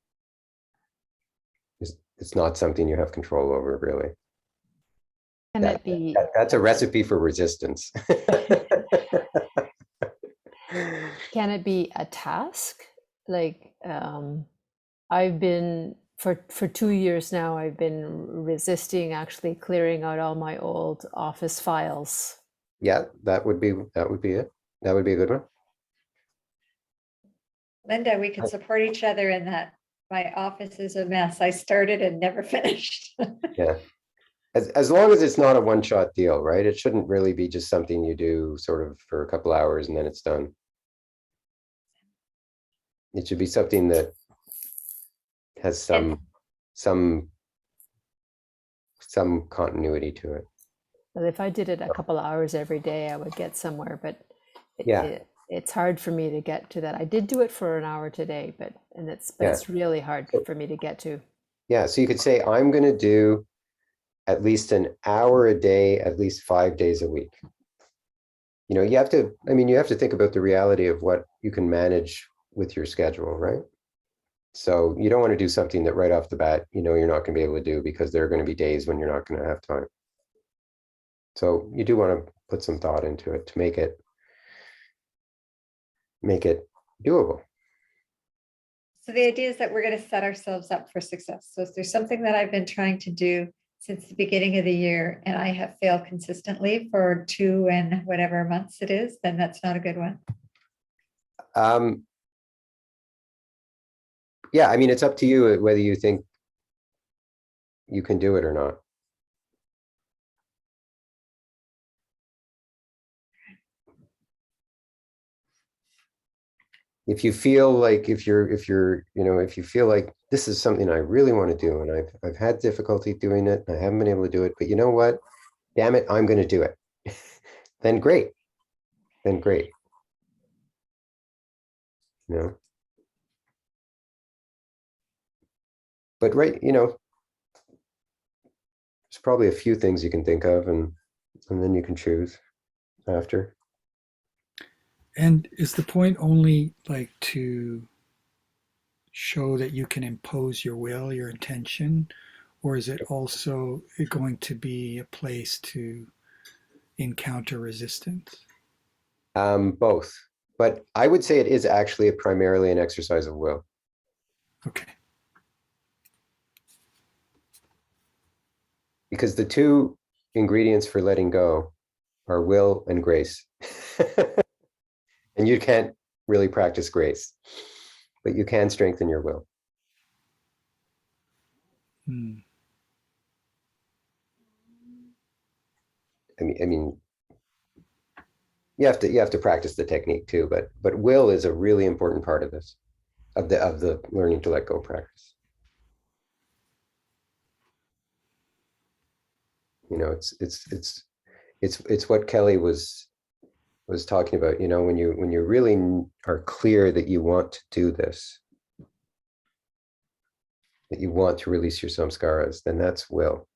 It's not something you have control over, really. Can it be That's a recipe for resistance. can it be a task? Like I've been for 2 years now, I've been resisting actually clearing out all my old office files. Yeah, that would be it. That would be a good one. Linda, we can support each other in that. My office is a mess. I started and never finished. Yeah. As long as it's not a one-shot deal, right? It shouldn't really be just something you do sort of for a couple hours and then it's done. It should be something that has some continuity to it. But if I did it a couple hours every day, I would get somewhere. But Yeah. it's hard for me to get to that. I did do it for an hour today, but it's really hard for me to get to. Yeah. So you could say, I'm going to do at least an hour a day, at least 5 days a week. You know, you have to think about the reality of what you can manage with your schedule, right? So you don't want to do something that right off the bat, you know, you're not going to be able to do because there are going to be days when you're not going to have time. So you do want to put some thought into it to make it doable. So the idea is that we're going to set ourselves up for success. So if there's something that I've been trying to do since the beginning of the year and I have failed consistently for 2 and whatever months it is, then that's not a good one. Yeah, I mean, it's up to you whether you think you can do it or not. If you feel like if you feel like this is something I really want to do and I've had difficulty doing it, I haven't been able to do it, but you know what? Damn it, I'm going to do it. Then great. You know. But right, you know, there's probably a few things you can think of and then you can choose after. And is the point only like to show that you can impose your will, your intention, or is it also going to be a place to encounter resistance? Both, but I would say it is actually primarily an exercise of will. Okay. Because the two ingredients for letting go are will and grace. And you can't really practice grace, but you can strengthen your will. Hmm. I mean, you have to practice the technique too, but will is a really important part of this, of the learning to let go practice. You know, it's what Kelly was talking about. You know, when you really are clear that you want to do this, that you want to release your samskaras, then that's will.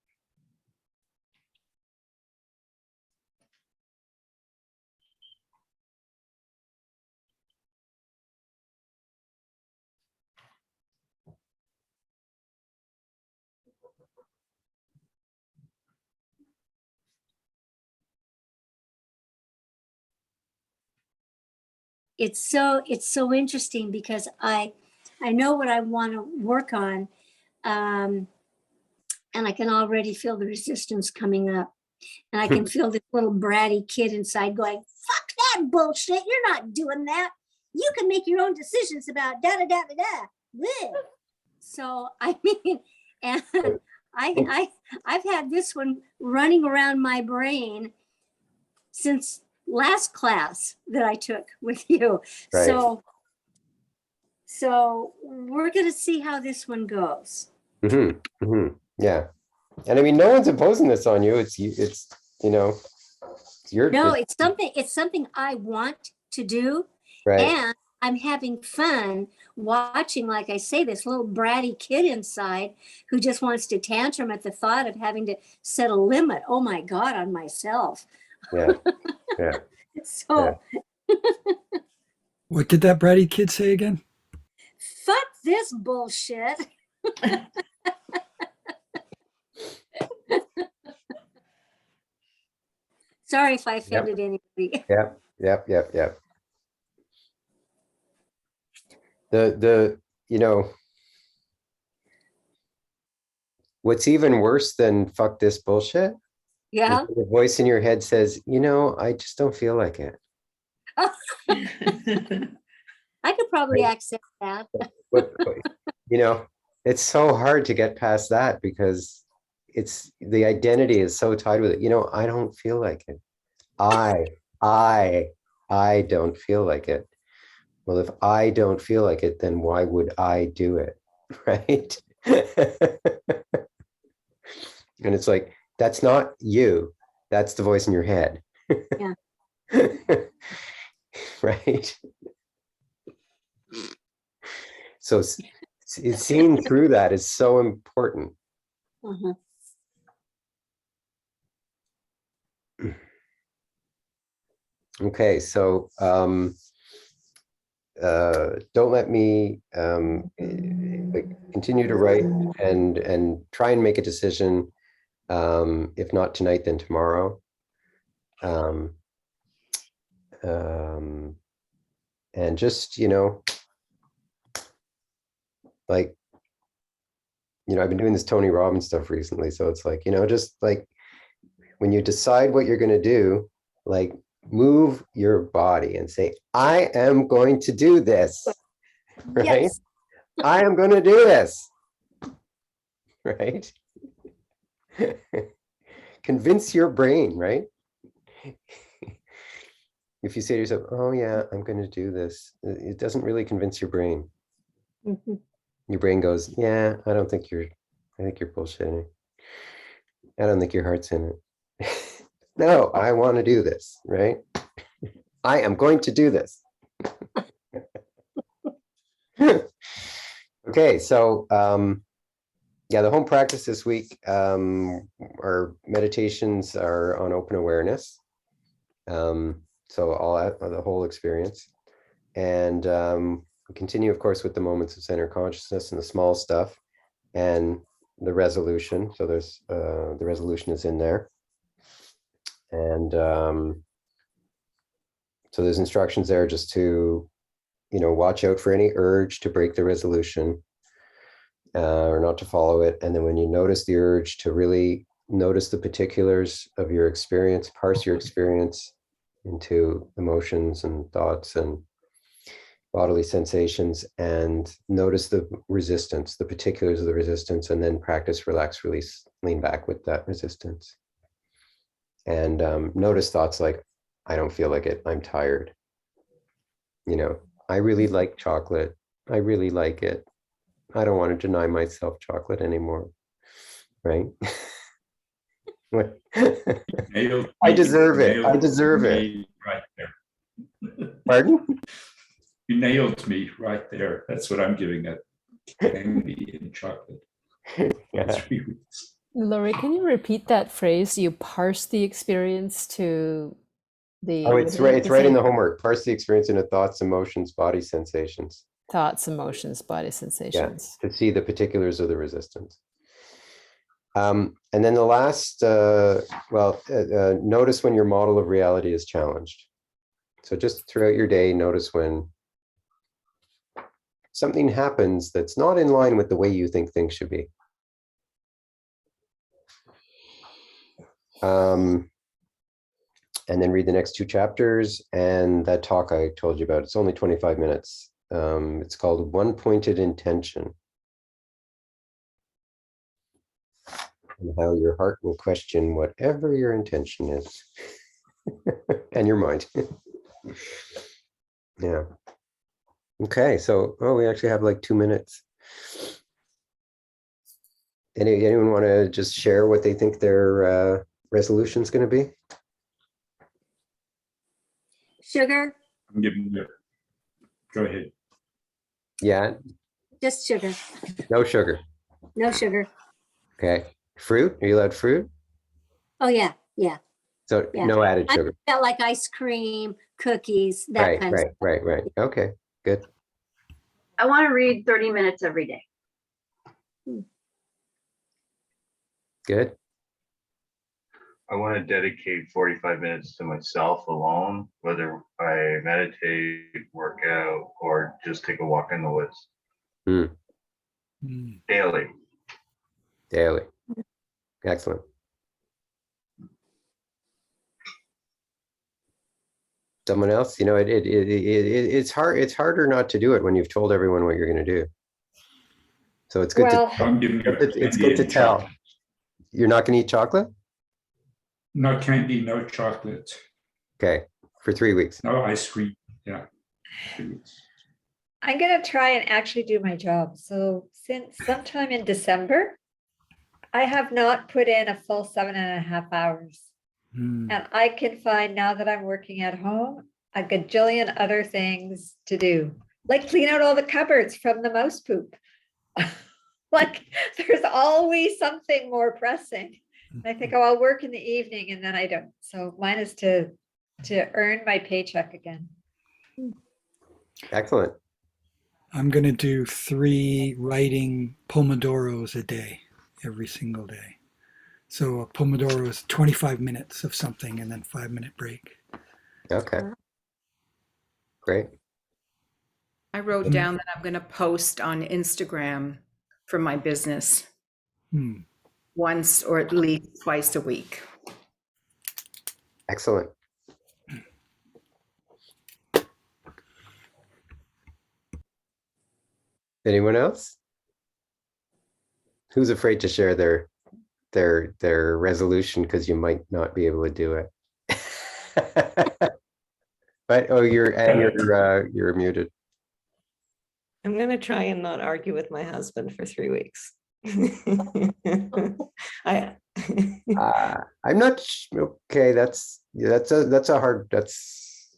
It's so interesting because I know what I want to work on, and I can already feel the resistance coming up, and I can feel this little bratty kid inside going, "Fuck that bullshit! You're not doing that. You can make your own decisions about da da da da da." Bleh. So I mean, and I've had this one running around my brain since last class that I took with you. Right. So we're going to see how this one goes. Mm-hmm. Mm-hmm. Yeah. And I mean, no one's imposing this on you. It's you know, it's your. No, it's something I want to do. Right. And I'm having fun watching, like I say, this little bratty kid inside who just wants to tantrum at the thought of having to set a limit. Oh my God, on myself. Yeah. Yeah. So What did that bratty kid say again? fuck this bullshit. Sorry if I offended anybody. Yep. Yep. Yep. Yep. The what's even worse than fuck this bullshit? Yeah. The voice in your head says, I just don't feel like it. I could probably accept that. But it's so hard to get past that because it's the identity is so tied with it. I don't feel like it. I don't feel like it. Well, if I don't feel like it, then why would I do it? Right? And it's like, that's not you. That's the voice in your head. Yeah. Right? So seeing through that is so important. Mhm. Okay, so don't let me continue to write and try and make a decision. If not tonight, then tomorrow. And just, like, I've been doing this Tony Robbins stuff recently. So it's like, just like when you decide what you're going to do, like move your body and say, I am going to do this, right? Yes. I am going to do this, right? Convince your brain, right? If you say to yourself, oh yeah, I'm going to do this, it doesn't really convince your brain. Mhm. Your brain goes, yeah, I think you're bullshitting. I don't think your heart's in it. No, I want to do this, right? I am going to do this. Okay, so the home practice this week, our meditations are on open awareness. So the whole experience. And we continue, of course, with the moments of center consciousness and the small stuff and the resolution. So there's the resolution is in there. And so there's instructions there just to, watch out for any urge to break the resolution or not to follow it. And then when you notice the urge, to really notice the particulars of your experience, parse your experience into emotions and thoughts and bodily sensations, and notice the resistance, the particulars of the resistance, and then practice relax, release, lean back with that resistance. And notice thoughts like, I don't feel like it, I'm tired. I really like chocolate. I really like it. I don't want to deny myself chocolate anymore. Right? I deserve it. I deserve it. Right there. Pardon? You nailed me right there. That's what I'm giving it. Candy and chocolate. Yeah. 3 weeks. Laurie, can you repeat that phrase? You parse the experience to the. Oh, what it's did right. you It's right in say? the homework. Parse the experience into thoughts, emotions, body sensations. Thoughts, emotions, body Yeah, sensations. to see the particulars of the resistance. And then the last, notice when your model of reality is challenged. So just throughout your day, notice when something happens that's not in line with the way you think things should be. And then read the next 2 chapters and that talk I told you about. It's only 25 minutes. It's called One Pointed Intention. And how your heart will question whatever your intention is. And your mind. Yeah. Okay, so we actually have like 2 minutes. Anyone want to just share what they think their resolution is going to be? Sugar, I'm giving you. Go ahead. Yeah, Just sugar, no sugar. no sugar. Okay. Fruit? Are you allowed fruit? Oh, yeah, yeah. So Yeah. no added I sugar. got like ice cream, cookies, that Right, kind of right, right, right. Okay, good. I want to read 30 minutes every day. Good. I want to dedicate 45 minutes to myself alone, whether I meditate, work out, or just take a walk in the woods Mm. daily. Daily. Excellent. Someone else? You know, it's hard. It's harder not to do it when you've told everyone what you're going to do. So it's good Well, to. I'm giving you It's good to tell. You're not going to eat chocolate? No candy, no chocolate, Okay, for 3 weeks. no ice cream. Yeah. 3 weeks. I'm gonna try and actually do my job. So since sometime in December, I have not put in a full 7.5 hours. Mm. And I can find now that I'm working at home, a gajillion other things to do, like clean out all the cupboards from the mouse poop. Like there's always something more pressing. And I think, oh, I'll work in the evening, and then I don't. So mine is to earn my paycheck again. Excellent. I'm going to do 3 writing Pomodoros a day, every single day. So a Pomodoro is 25 minutes of something and then 5-minute break. Okay. Great. I wrote down that I'm going to post on Instagram for my business Hmm. once or at least twice a week. Excellent. Anyone else? Who's afraid to share their resolution because you might not be able to do it? But oh, you're muted. I'm gonna try and not argue with my husband for 3 weeks. I I'm not okay. That's a hard. That's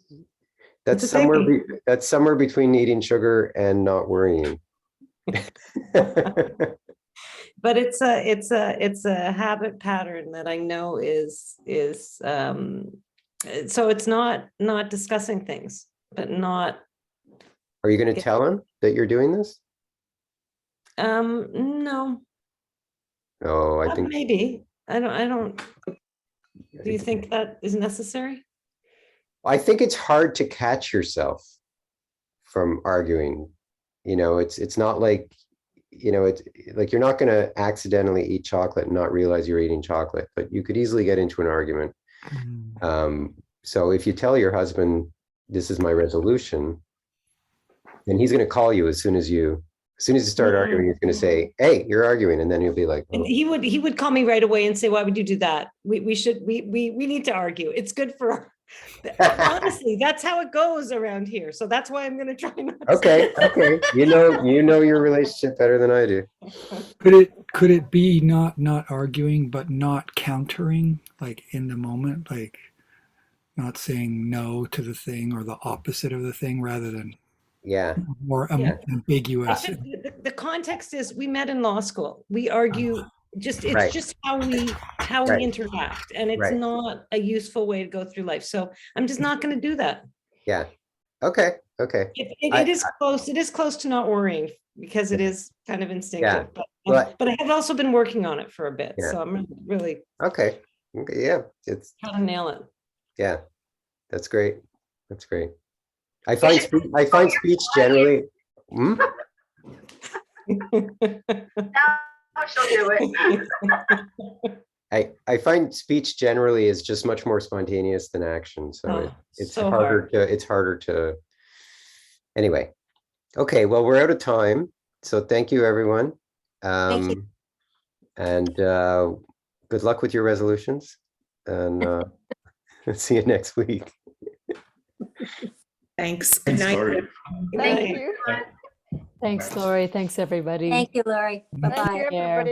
It's a biggie. that's somewhere between eating sugar and not worrying. but it's a habit pattern that I know is so it's not discussing things, but not Are you going to tell him that you're doing this? no. Oh, I think Maybe. I don't do you think that is necessary? I think it's hard to catch yourself from arguing. You know, it's not like, you know, it's like you're not going to accidentally eat chocolate and not realize you're eating chocolate, but you could easily get into an argument. So if you tell your husband, this is my resolution, then he's going to call you as soon as you start arguing, he's going to say, hey, you're arguing. And then you'll be like, And oh. he would call me right away and say, why would you do that? We need to argue. It's good for honestly, that's how it goes around here. So that's why I'm going to try not to. Okay. You know your relationship better than I do. Could it be not arguing, but not countering, like in the moment, like not saying no to the thing or the opposite of the thing, rather than more ambiguous. The context is we met in law school. We argue just just how we interact, and it's not a useful way to go through life. So I'm just not going to do that. Yeah. Okay. It is close. It is close to not worrying because it is kind of instinctive. But I have also been working on it for a bit. So I'm really okay. Yeah. It's trying to nail it. Yeah. That's great. I find speech generally. Now she'll do it. I find speech generally is just much more spontaneous than action. So it's so harder to anyway. Okay, well, we're out of time. So thank you, everyone. Thank you. And good luck with your resolutions. And see you next week. Thanks. Good night. Lori. Thank you. Thanks, Lori. Thanks, everybody. Thank you, Lori. Bye-bye. Take care.